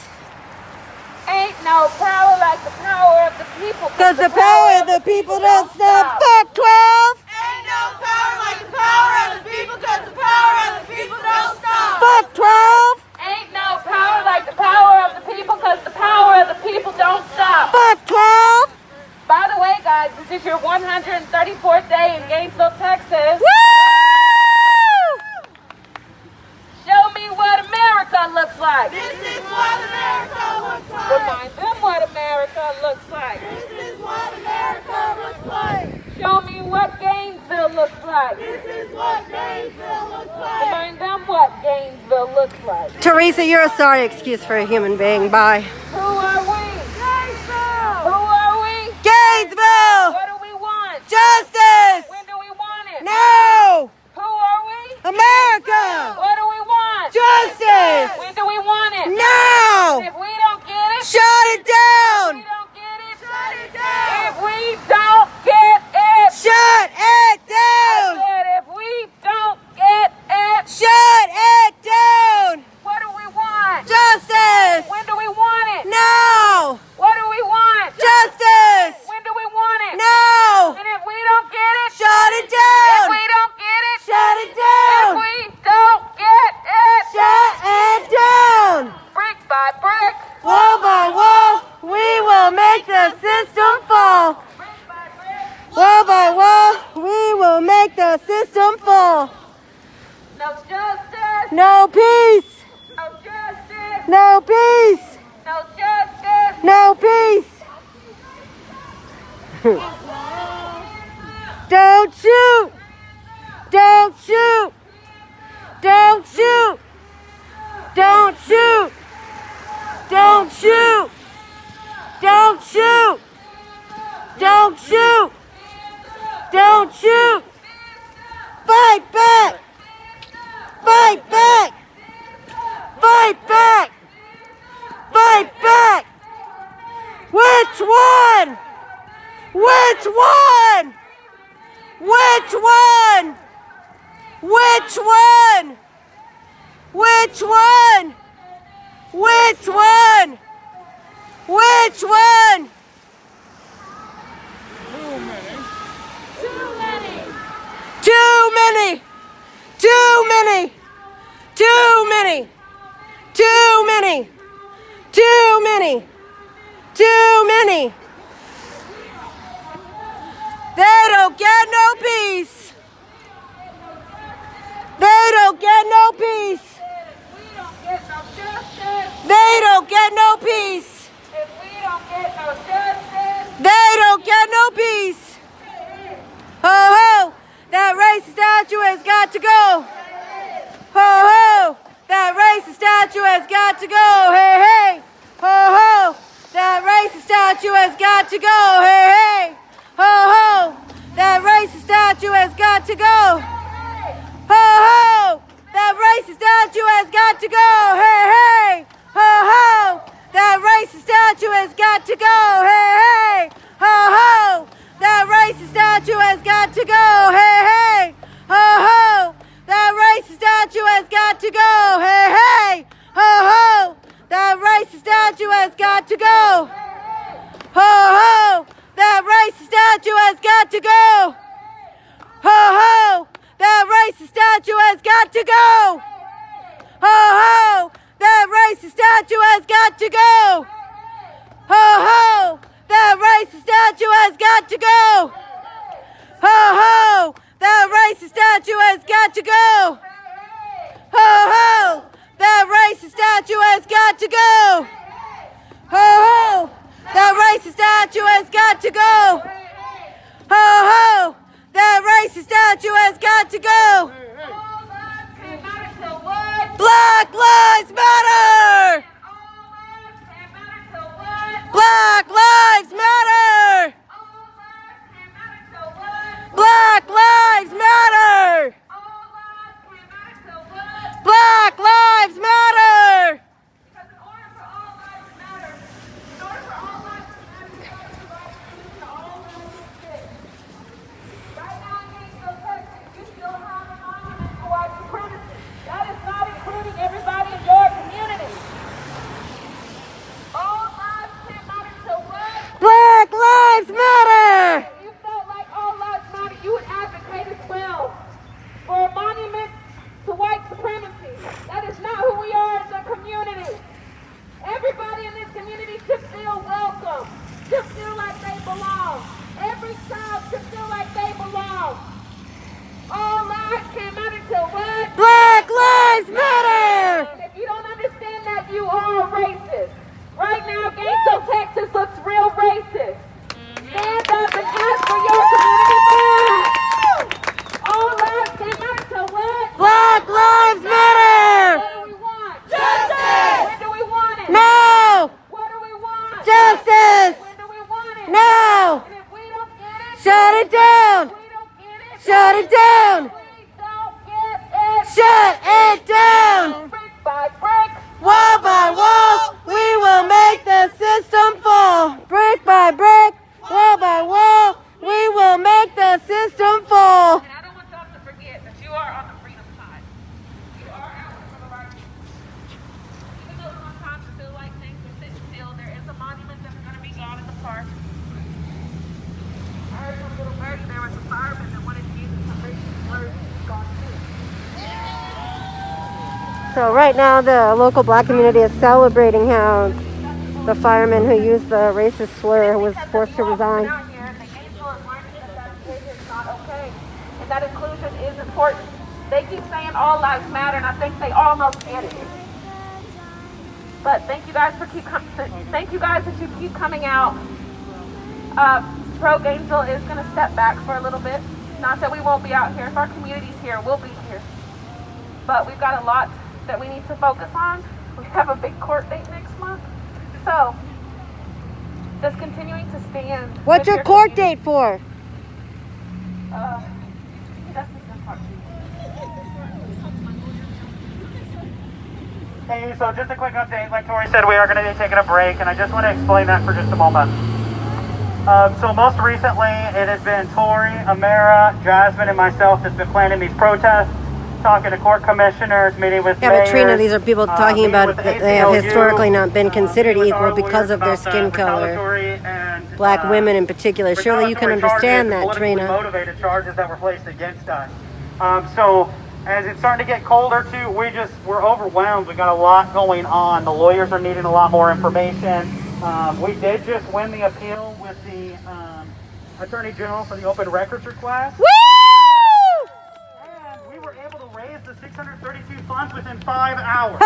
Ain't no power like the power of the people. Cause the power of the people don't stop. Fuck 12. Ain't no power like the power of the people, cause the power of the people don't stop. Fuck 12. Ain't no power like the power of the people, cause the power of the people don't stop. Fuck 12. By the way, guys, this is your 134th day in Gainesville, Texas. Woo! Show me what America looks like. This is what America looks like. Remind them what America looks like. This is what America looks like. Show me what Gainesville looks like. This is what Gainesville looks like. Remind them what Gainesville looks like. Teresa, you're a sorry excuse for a human being. Bye. Who are we? Gainesville. Who are we? Gainesville! What do we want? Justice! When do we want it? No! Who are we? America! What do we want? Justice! When do we want it? Now! If we don't get it, Shut it if we down! don't get it, Shut it down. if we don't get it, Shut it down! said if we don't get it, Shut it down! what do we want? Justice! When do we want it? Now! What do we want? Justice! When do we want it? Now! And if we don't get it, Shut it if down! we don't get it, Shut it if down! we don't get it, Shut it down! brick by brick, Wall by wall, we will make the system fall. brick by brick, Wall by wall, we will make the system fall. no justice, No peace! no justice, No peace! no justice. No peace! Don't shoot! Don't shoot! Don't shoot! Don't shoot! Don't shoot! Don't shoot! Don't shoot! Don't shoot! Fight back! Fight back! Fight back! Fight back! Which one? Which one? Which one? Which one? Which one? Which one? Which one? Too many. Too many. Too many. Too many. Too many. Too many. Too many. Too many. They don't get no peace. They don't get no peace. We don't get no justice. They don't get no peace. If we don't get no justice. They don't get no peace. Ho ho, that racist statue has got to go. Ho ho, that racist statue has got to go. Hey hey, ho ho, that racist statue has got to go. Hey hey, ho ho, that racist statue has got to go. Ho ho, that racist statue has got to go. Hey hey, ho ho, that racist statue has got to go. Hey hey, ho ho, that racist statue has got to go. Hey hey, ho ho, that racist statue has got to go. Hey hey, ho ho, that racist statue has got to go. Ho ho, that racist statue has got to go. Ho ho, that racist statue has got to go. Ho ho, that racist statue has got to go. Ho ho, that racist statue has got to go. Ho ho, that racist statue has got to go. Ho ho, that racist statue has got to go. Ho ho, that racist statue has got to go. Ho ho, that racist statue has got to go. Black Lives Matter! Black Lives Matter! Black Lives Matter! Black Lives Matter! That is not including everybody in your community. All lives can't matter to what? Black Lives Matter! If you felt like all lives matter, you would advocate as well for a monument to white supremacy. That is not who we are as a community. Everybody in this community should feel welcome, should feel like they belong. Every child should feel like they belong. All lives can't matter to what? Black Lives Matter! If you don't understand that, you are racist. Right now, Gainesville, Texas looks real racist. Stand up and ask for your community back. All lives can't matter to what? Black Lives Matter! What do we want? Justice! When do we want it? No! What do we want? Justice! When do we want it? No! And if we don't get it, Shut it down! we don't get it, Shut it down! we don't get it. Shut it down! Brick by brick. Wall by wall, we will make the system fall. Brick by brick, wall by wall, we will make the system fall. And I don't want y'all to forget that you are on the freedom side. You are out for the right reasons. Even though sometimes it feels like things are sitting still, there is a monument that's going to be gone in the park. I heard from little birdie there was a fireman that wanted to use some racist words. He's gone too. So right now the local black community is celebrating how the fireman who used the racist slur was forced to resign. Out here, and Gainesville is learning that behavior is not okay, and that inclusion is important. They keep saying all lives matter, and I think they almost get it. But thank you guys thank you guys that you keep coming out. Pro Gainesville is going to step back for a little bit. Not that we won't be out here. If our community's here, we'll be here. But we've got a lot that we need to focus on. We have a big court date next month. So, just continuing to stand. What's with your court community. date for? That's the part. Hey, so just a quick update. Like Tori said, we are going to be taking a break, and I just want to explain that for just a moment. So most recently, it has been Tori, Amara, Jasmine, and myself that's been planning these protests, talking to court commissioners, meeting with Yeah, mayors, but Trina, these are people talking meeting about with the that they have ACLU, historically not been considered meeting with our equal because lawyers of their about the skin color. retaliatory and, Black women in particular. Surely you can retaliatory understand charges, that, politically Trina. motivated charges that were placed against us. So as it's starting to get colder too, we're overwhelmed. We got a lot going on. The lawyers are needing a lot more information. We did just win the appeal with the Attorney General for the open records request. Woo! And we were able to raise the 632 funds within 5 hours.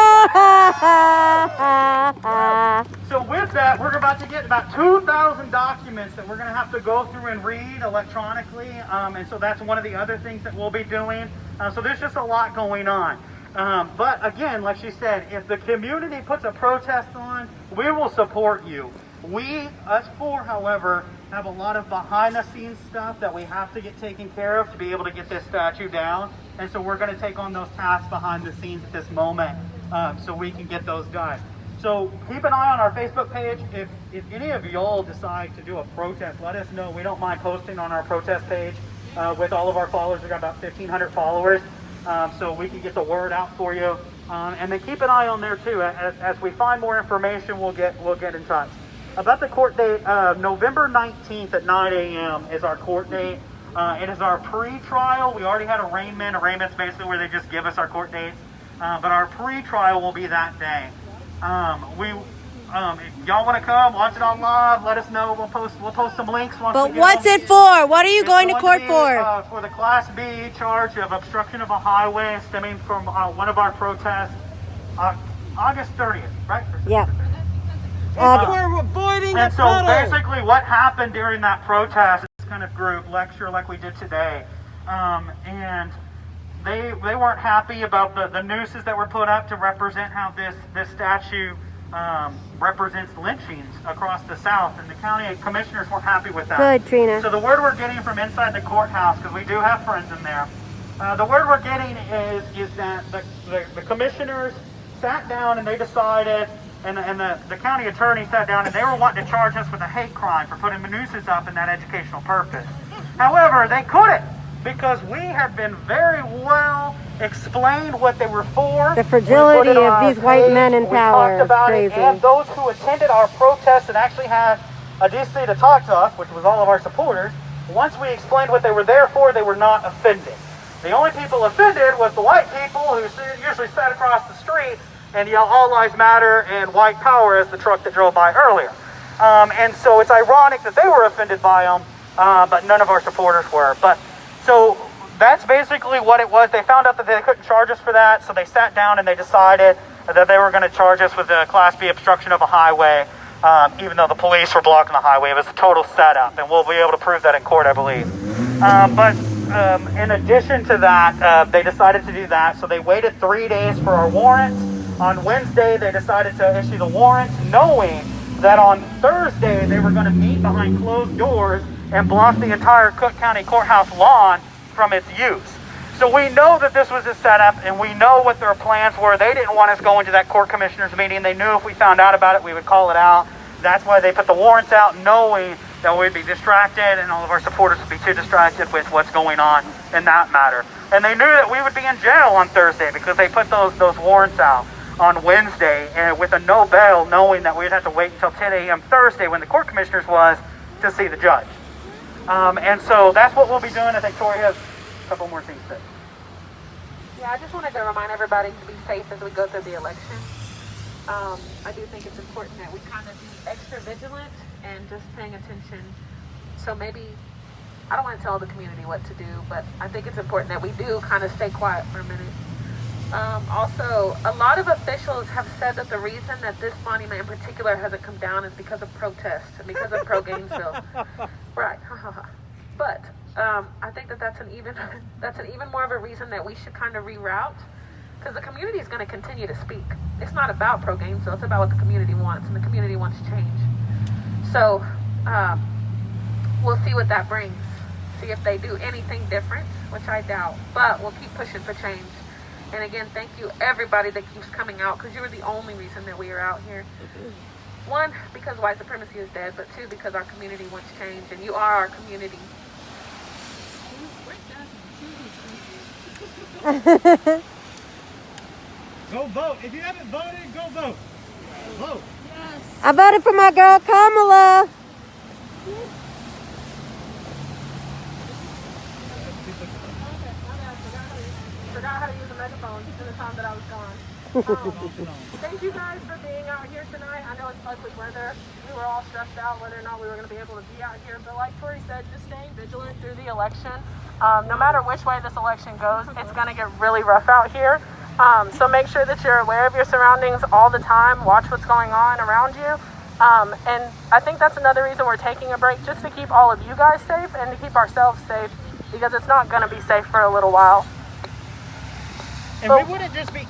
So with that, we're about to get about 2,000 documents that we're going to have to go through and read electronically. And so that's one of the other things that we'll be doing. So there's just a lot going on. But again, like she said, if the community puts a protest on, we will support you. Us four, however, have a lot of behind-the-scenes stuff that we have to get taken care of to be able to get this statue down. And so we're going to take on those tasks behind the scenes at this moment so we can get those done. So keep an eye on our Facebook page. If any of y'all decide to do a protest, let us know. We don't mind posting on our protest page with all of our followers. We've got about 1,500 followers, so we can get the word out for you. And then keep an eye on there too. As we find more information, we'll get in touch. About the court date, November 19th at 9 a.m. is our court date. It is our pre-trial. We already had arraignment. Arraignment's basically where they just give us our court dates. But our pre-trial will be that day. If y'all want to come, watch it on live, let us know. We'll post some links. But what's it for? What are you going to court for? For the Class B charge of obstruction of a highway stemming from one of our protests, August 30th, right? Yeah. We're avoiding And a so puddle. basically what happened during that protest, this kind of group lecture like we did today, and they weren't happy about the nooses that were put up to represent how this statue represents lynchings across the South, and the county commissioners weren't happy with that. Good, Trina. So the word we're getting from inside the courthouse, because we do have friends in there, the word we're getting is that the commissioners sat down and they decided, and the county attorney sat down and they were wanting to charge us with a hate crime for putting nooses up in that educational purpose. However, they couldn't, because we have been very well explained what they were for. The fragility We put it on of our these white page. men in We power talked is about it, crazy. and those who attended our protest and actually had a decency to talk to us, which was all of our supporters, once we explained what they were there for, they were not offended. The only people offended was the white people who usually sat across the street and yell "All Lives Matter" and "White Power" as the truck that drove by earlier. And so it's ironic that they were offended by them, but none of our supporters were. But so that's basically what it was. They found out that they couldn't charge us for that, so they sat down and they decided that they were going to charge us with a Class B obstruction of a highway, even though the police were blocking the highway. It was a total setup, and we'll be able to prove that in court, I believe. But in addition to that, they decided to do that, so they waited 3 days for our warrants. On Wednesday, they decided to issue the warrants, knowing that on Thursday they were going to meet behind closed doors and block the entire Cook County Courthouse lawn from its use. So we know that this was a setup, and we know what their plans were. They didn't want us going to that court commissioners meeting. They knew if we found out about it, we would call it out. That's why they put the warrants out, knowing that we'd be distracted and all of our supporters would be too distracted with what's going on in that matter. And they knew that we would be in jail on Thursday because they put those warrants out on Wednesday and with a no bail, knowing that we'd have to wait until 10 a.m. Thursday when the court commissioners was to see the judge. And so that's what we'll be doing. I think Tori has a couple more things to say. Yeah, I just wanted to remind everybody to be safe as we go through the election. I do think it's important that we kind of be extra vigilant and just paying attention. So maybe, I don't want to tell the community what to do, but I think it's important that we do kind of stay quiet for a minute. Also, a lot of officials have said that the reason that this monument in particular hasn't come down is because of protests and because of pro-Gainesville. Right. But I think that that's an even more of a reason that we should kind of reroute, because the community is going to continue to speak. It's not about pro-Gainesville, it's about what the community wants, and the community wants change. So we'll see what that brings. See if they do anything different, which I doubt, but we'll keep pushing for change. And again, thank you everybody that keeps coming out, because you were the only reason that we are out here. One, because white supremacy is dead, but two, because our community wants change, and you are our community. Go vote. If you haven't voted, go vote. Vote. I voted for my girl Kamala. Forgot how to use a megaphone in the time that I was gone. Thank you guys for being out here tonight. I know it's ugly weather. We were all stressed out whether or not we were going to be able to be out here. But like Tori said, just staying vigilant through the election. No matter which way this election goes, it's going to get really rough out here. So make sure that you're aware of your surroundings all the time. Watch what's going on around you. And I think that's another reason we're taking a break, just to keep all of you guys safe and to keep ourselves safe, because it's not going to be safe for a little while. And we wouldn't just be...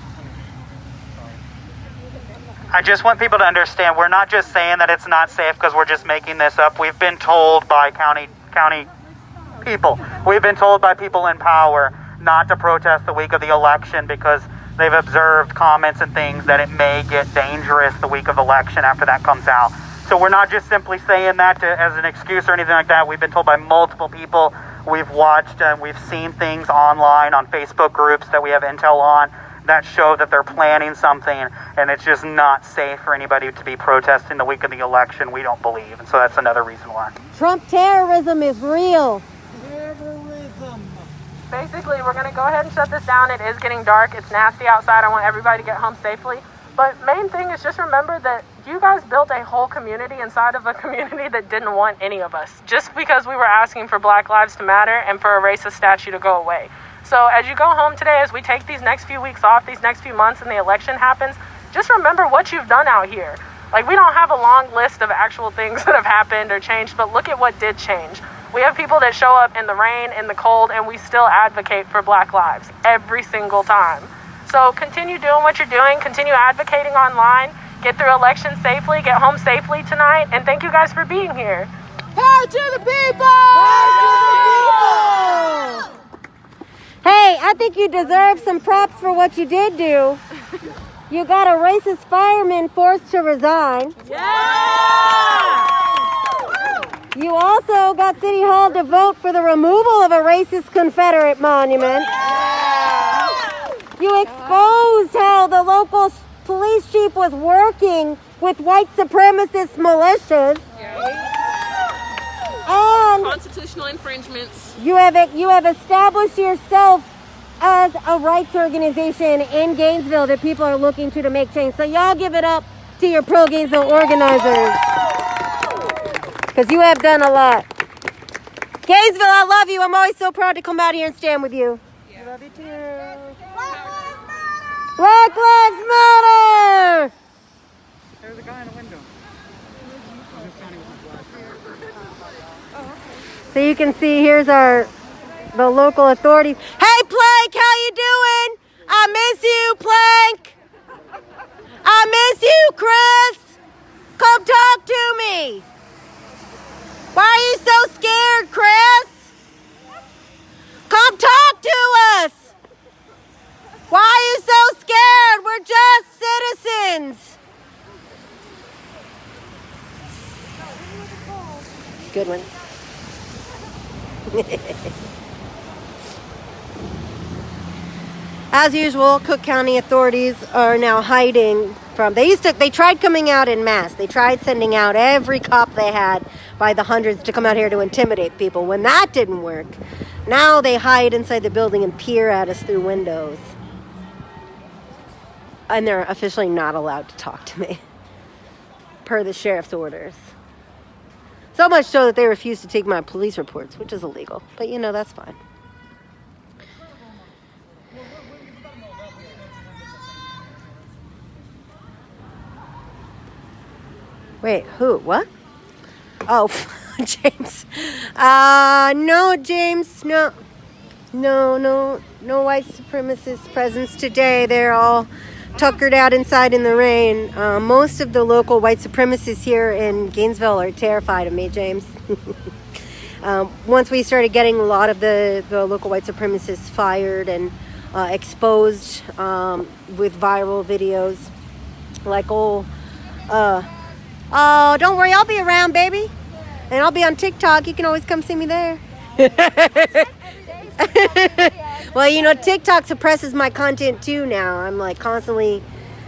I just want people to understand, we're not just saying that it's not safe because we're just making this up. We've been told by county people. We've been told by people in power not to protest the week of the election because they've observed comments and things that it may get dangerous the week of election after that comes out. So we're not just simply saying that as an excuse or anything like that. We've been told by multiple people. We've watched and we've seen things online on Facebook groups that we have intel on that show that they're planning something, and it's just not safe for anybody to be protesting the week of the election, we don't believe. And so that's another reason why. Trump terrorism is real. Terrorism. Basically, we're going to go ahead and shut this down. It is getting dark. It's nasty outside. I want everybody to get home safely. But main thing is just remember that you guys built a whole community inside of a community that didn't want any of us, just because we were asking for Black Lives to Matter and for a racist statue to go away. So as you go home today, as we take these next few weeks off, these next few months, and the election happens, just remember what you've done out here. Like, we don't have a long list of actual things that have happened or changed, but look at what did change. We have people that show up in the rain, in the cold, and we still advocate for Black lives every single time. So continue doing what you're doing, continue advocating online, get through elections safely, get home safely tonight, and thank you guys for being here. Power to the people! Power to the people! Hey, I think you deserve some props for what you did do. You got a racist fireman forced to resign. Yeah! You also got City Hall to vote for the removal of a racist Confederate monument. Yeah! You exposed how the local police chief was working with white supremacist militias. And Constitutional infringements. you have established yourself as a rights organization in Gainesville that people are looking to make change. So y'all give it up to your pro-Gainesville organizers, because you have done a lot. Gainesville, I love you. I'm always so proud to come out here and stand with you. I love you too. Black Lives Matter! There's a guy in the window. So you can see here's the local authorities. Hey Plank, how you doing? I miss you, Plank. I miss you, Chris. Come talk to me. Why are you so scared, Chris? Come talk to us. Why are you so scared? We're just citizens. Good one. As usual, Cook County authorities are now hiding from. They tried coming out en masse. They tried sending out every cop they had by the hundreds to come out here to intimidate people. When that didn't work, now they hide inside the building and peer at us through windows. And they're officially not allowed to talk to me, per the sheriff's orders. So much so that they refuse to take my police reports, which is illegal. But you know, that's fine. Wait, who? What? Oh, James. No, James. No white supremacist presence today. They're all tuckered out inside in the rain. Most of the local white supremacists here in Gainesville are terrified of me, James. Once we started getting a lot of the local white supremacists fired and exposed with viral videos, like Oh, don't worry, I'll be around, baby. And I'll be on TikTok. You can always come see me there. Well, you know, TikTok suppresses my content too now. I'm like constantly,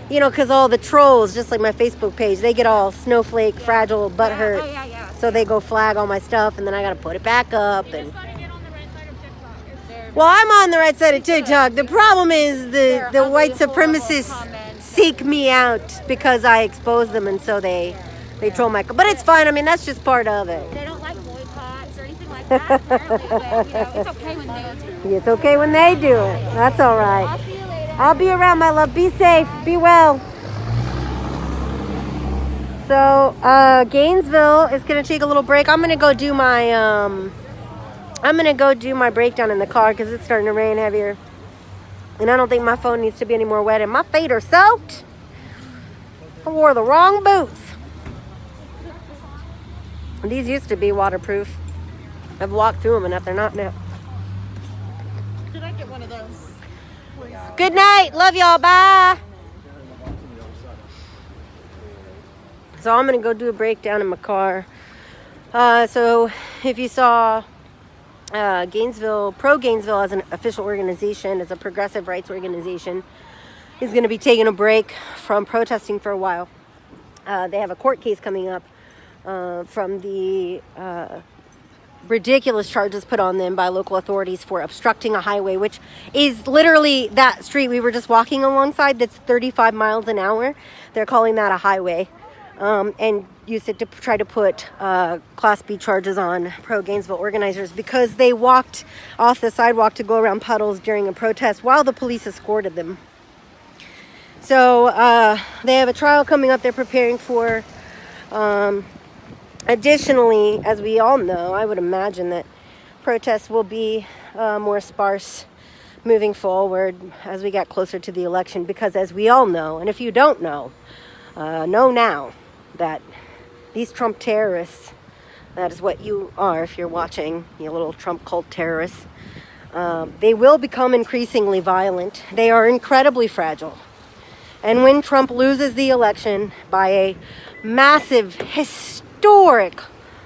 you know, because all the trolls, just like my Facebook page, they get all snowflake, fragile, butthurt. So they go flag all my stuff, and then I got to put it back up. And well, I'm on the right side of TikTok. The problem is the white supremacists seek me out because I expose them, and so they troll my. But it's fine. I mean, that's just part of it. They don't like boycotts or anything like that, apparently, but, you know, it's okay when they do. It's okay when they do it. That's all right. I'll see you later. I'll be around, my love. Be safe. Be well. So, Gainesville is going to take a little break. I'm going to go do my breakdown in the car because it's starting to rain heavier. And I don't think my phone needs to be any more wet. And my feet are soaked. I wore the wrong boots. These used to be waterproof. I've walked through them enough. They're not now. Could I get one of those? Good night. Love y'all. Bye. So I'm going to go do a breakdown in my car. So if you saw Gainesville, Pro-Gainesville as an official organization, as a progressive rights organization, is going to be taking a break from protesting for a while. They have a court case coming up from the ridiculous charges put on them by local authorities for obstructing a highway, which is literally that street we were just walking alongside that's 35 miles an hour. They're calling that a highway. And used it to try to put Class B charges on pro-Gainesville organizers because they walked off the sidewalk to go around puddles during a protest while the police escorted them. So they have a trial coming up they're preparing for. Additionally, as we all know, I would imagine that protests will be more sparse moving forward as we get closer to the election because as we all know, and if you don't know now, that these Trump terrorists, that is what you are if you're watching, you little Trump cult terrorists, they will become increasingly violent. They are incredibly fragile. And when Trump loses the election by a massive, historic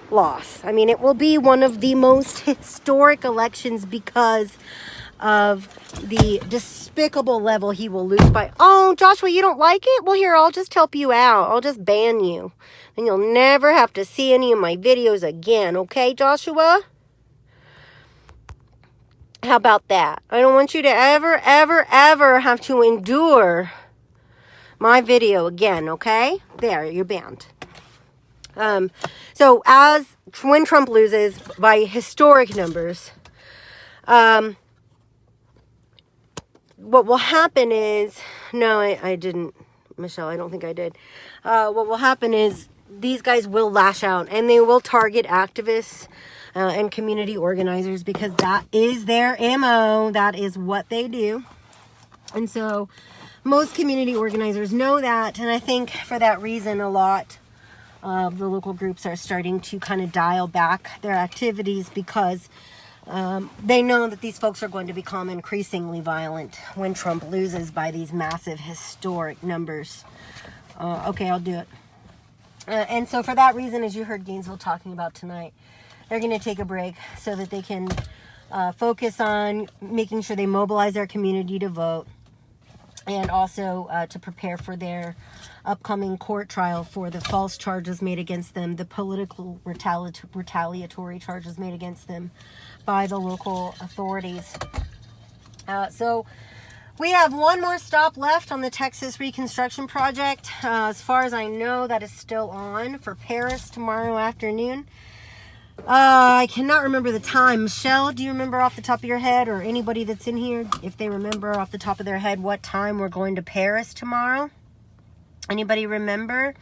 loss, I mean, it will be one of the most historic elections because of the despicable level he will lose by. Oh, Joshua, you don't like it? Well, here, I'll just help you out. I'll just ban you. And you'll never have to see any of my videos again. Okay, Joshua? How about that? I don't want you to ever have to endure my video again, okay? There, you're banned. So when Trump loses by historic numbers, what will happen is, no, I didn't, Michelle, I don't think I did. What will happen is these guys will lash out and they will target activists and community organizers because that is their MO. That is what they do. And so most community organizers know that. And I think for that reason, a lot of the local groups are starting to kind of dial back their activities because they know that these folks are going to become increasingly violent when Trump loses by these massive historic numbers. Okay, I'll do it. And so for that reason, as you heard Gainesville talking about tonight, they're going to take a break so that they can focus on making sure they mobilize their community to vote and also to prepare for their upcoming court trial for the false charges made against them, the political retaliatory charges made against them by the local authorities. So we have one more stop left on the Texas Reconstruction Project. As far as I know, that is still on for Paris tomorrow afternoon. I cannot remember the time. Michelle, do you remember off the top of your head, or anybody that's in here, if they remember off the top of their head what time we're going to Paris tomorrow? Anybody remember?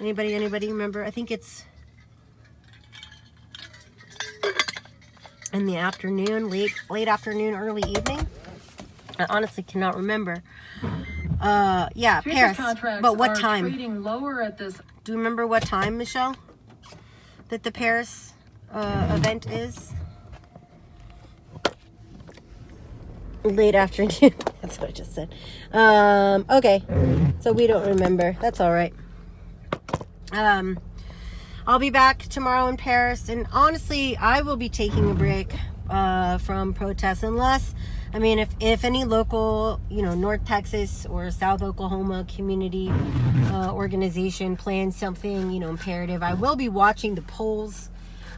Anybody remember? I think it's in the afternoon, late afternoon, early evening. I honestly cannot remember. Yeah, Paris. But what time? Lower at this. Do you remember what time, Michelle? That the Paris event is? late afternoon. That's what I just said. Okay, so we don't remember. That's all right. I'll be back tomorrow in Paris, and honestly, I will be taking a break from protests unless, I mean, if any local, North Texas or South Oklahoma community organization plans something, imperative, I will be watching the polls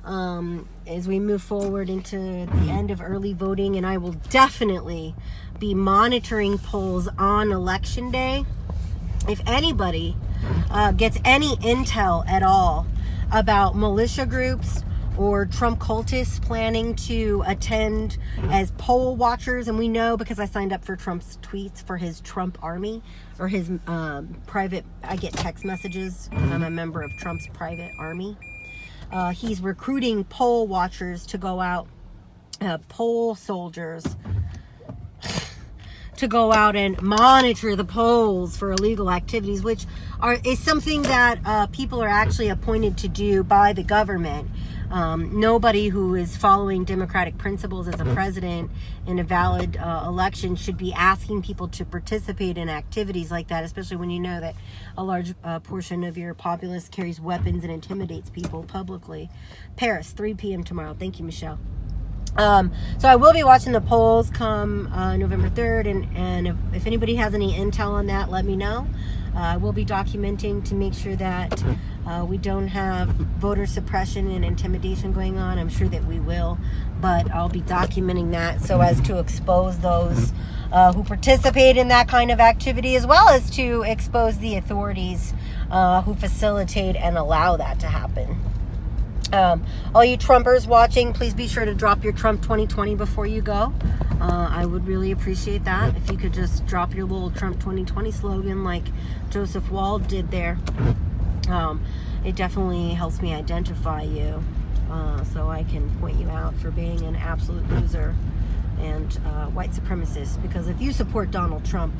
as we move forward into the end of early voting, and I will definitely be monitoring polls on election day. If anybody gets any intel at all about militia groups or Trump cultists planning to attend as poll watchers, and we know because I signed up for Trump's tweets for his Trump army or his private, I get text messages because I'm a member of Trump's private army. He's recruiting poll watchers to go out, poll soldiers, to go out and monitor the polls for illegal activities, which is something that people are actually appointed to do by the government. Nobody who is following democratic principles as a president in a valid election should be asking people to participate in activities like that, especially when you know that a large portion of your populace carries weapons and intimidates people publicly. Paris, 3 p.m. tomorrow. Thank you, Michelle. So I will be watching the polls come November 3rd, and if anybody has any intel on that, let me know. I will be documenting to make sure that we don't have voter suppression and intimidation going on. I'm sure that we will, but I'll be documenting that so as to expose those who participate in that kind of activity, as well as to expose the authorities who facilitate and allow that to happen. All you Trumpers watching, please be sure to drop your Trump 2020 before you go. I would really appreciate that if you could just drop your little Trump 2020 slogan like Joseph Wald did there. It definitely helps me identify you, so I can point you out for being an absolute loser and white supremacist. Because if you support Donald Trump,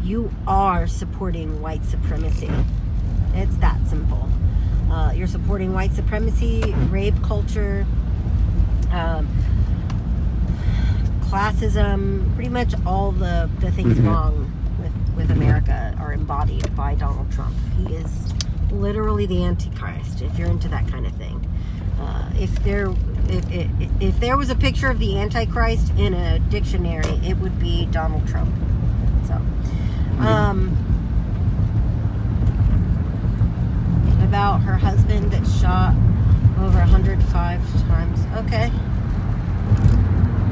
you are supporting white supremacy. It's that simple. You're supporting white supremacy, rape culture, classism, pretty much all the things wrong with America are embodied by Donald Trump. He is literally the Antichrist, if you're into that kind of thing. If there was a picture of the Antichrist in a dictionary, it would be Donald Trump. So, about her husband that shot over 105 times. Okay.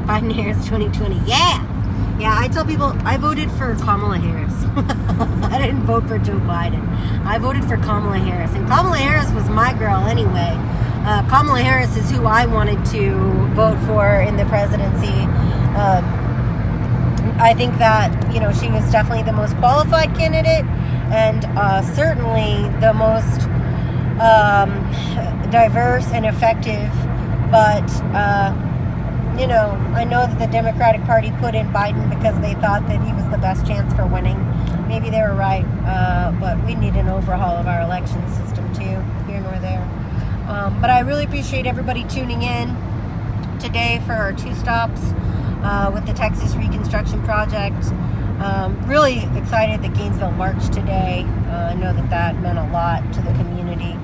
Biden Harris 2020. Yeah, I tell people I voted for Kamala Harris. I didn't vote for Joe Biden. I voted for Kamala Harris. And Kamala Harris was my girl anyway. Kamala Harris is who I wanted to vote for in the presidency. I think that, she was definitely the most qualified candidate and certainly the most diverse and effective, but I know that the Democratic Party put in Biden because they thought that he was the best chance for winning. Maybe they were right, but we need an overhaul of our election system too, here nor there. But I really appreciate everybody tuning in today for our 2 stops with the Texas Reconstruction Project. Really excited that Gainesville marched today. I know that meant a lot to the community.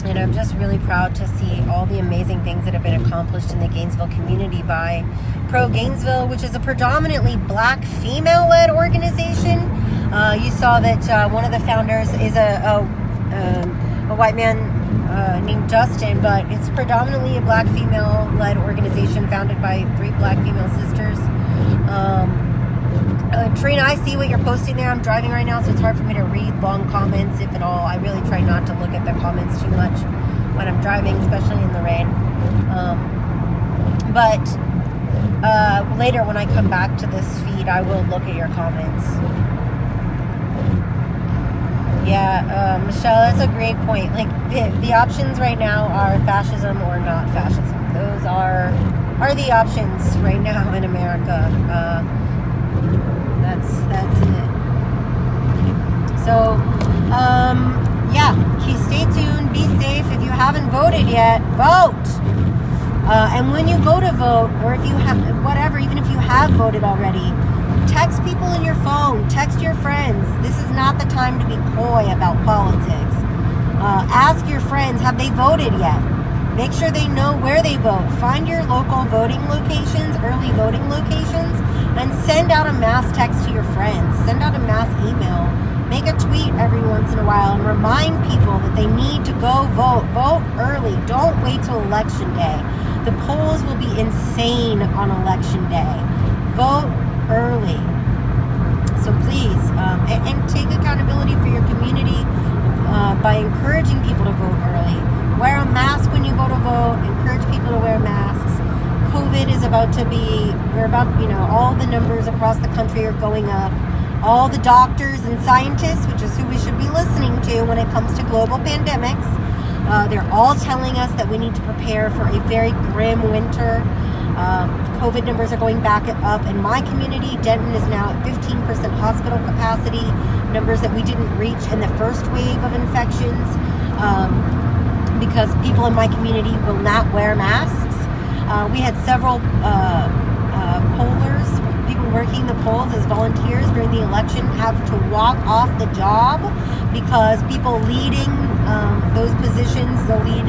And I'm just really proud to see all the amazing things that have been accomplished in the Gainesville community by Pro Gainesville, which is a predominantly black female-led organization. You saw that one of the founders is a white man named Justin, but it's predominantly a black female-led organization founded by 3 black female sisters. Trina, I see what you're posting there. I'm driving right now, so it's hard for me to read long comments, if at all. I really try not to look at the comments too much when I'm driving, especially in the rain. But later when I come back to this feed, I will look at your comments. Yeah, Michelle, that's a great point. Like, the options right now are fascism or not fascism. Those are the options right now in America. That's it. So, yeah, stay tuned, be safe. If you haven't voted yet, vote! And when you go to vote, or if you have, whatever, even if you have voted already, text people in your phone, text your friends. This is not the time to be coy about politics. Ask your friends, have they voted yet? Make sure they know where they vote. Find your local voting locations, early voting locations, and send out a mass text to your friends. Send out a mass email. Make a tweet every once in a while and remind people that they need to go vote. Vote early. Don't wait till election day. The polls will be insane on election day. Vote early. So please, and take accountability for your community by encouraging people to vote early. Wear a mask when you go to vote. Encourage people to wear masks. COVID is about to be, all the numbers across the country are going up. All the doctors and scientists, which is who we should be listening to when it comes to global pandemics, they're all telling us that we need to prepare for a very grim winter. COVID numbers are going back up. In my community, Denton is now at 15% hospital capacity, numbers that we didn't reach in the first wave of infections, because people in my community will not wear masks. We had several pollers, people working the polls as volunteers during the election, have to walk off the job because people leading those positions, the lead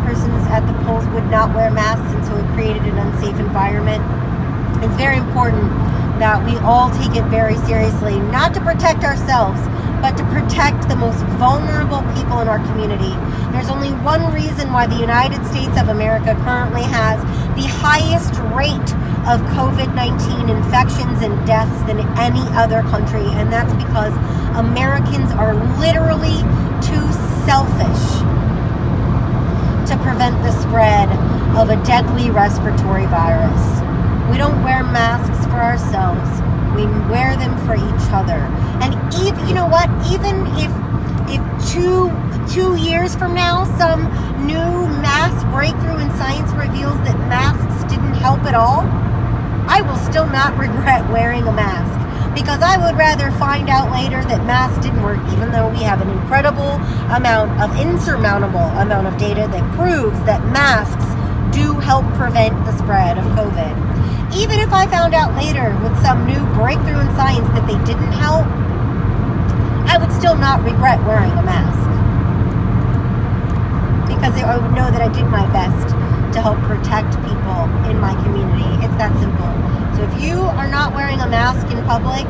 persons at the polls, would not wear masks, and so it created an unsafe environment. It's very important that we all take it very seriously, not to protect ourselves, but to protect the most vulnerable people in our community. There's only one reason why the United States of America currently has the highest rate of COVID-19 infections and deaths than any other country, and that's because Americans are literally too selfish to prevent the spread of a deadly respiratory virus. We don't wear masks for ourselves. We wear them for each other. And even, you know what? Even if two years from now, some new mass breakthrough in science reveals that masks didn't help at all, I will still not regret wearing a mask, because I would rather find out later that masks didn't work, even though we have an insurmountable amount of data that proves that masks do help prevent the spread of COVID. Even if I found out later with some new breakthrough in science that they didn't help, I would still not regret wearing a mask, because I would know that I did my best to help protect people in my community. It's that simple. So if you are not wearing a mask in public,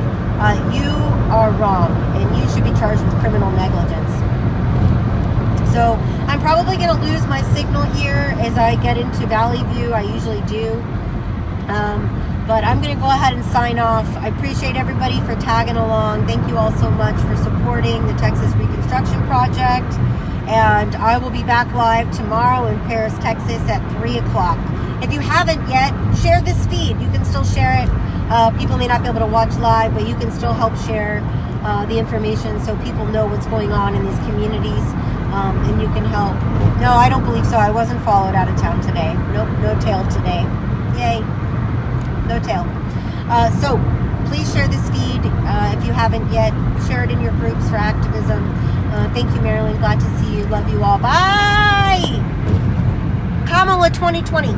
you are wrong, and you should be charged with criminal negligence. So I'm probably going to lose my signal here as I get into Valley View. I usually do. But I'm going to go ahead and sign off. I appreciate everybody for tagging along. Thank you all so much for supporting the Texas Reconstruction Project. And I will be back live tomorrow in Paris, Texas at 3 o'clock. If you haven't yet, share this feed. You can still share it. People may not be able to watch live, but you can still help share the information so people know what's going on in these communities, and you can help. No, I don't believe so. I wasn't followed out of town today. Nope, no tail today. Yay. No tail. So please share this feed. If you haven't yet, share it in your groups for activism. Thank you, Marilyn. Glad to see you. Love you all. Bye. Kamala 2020.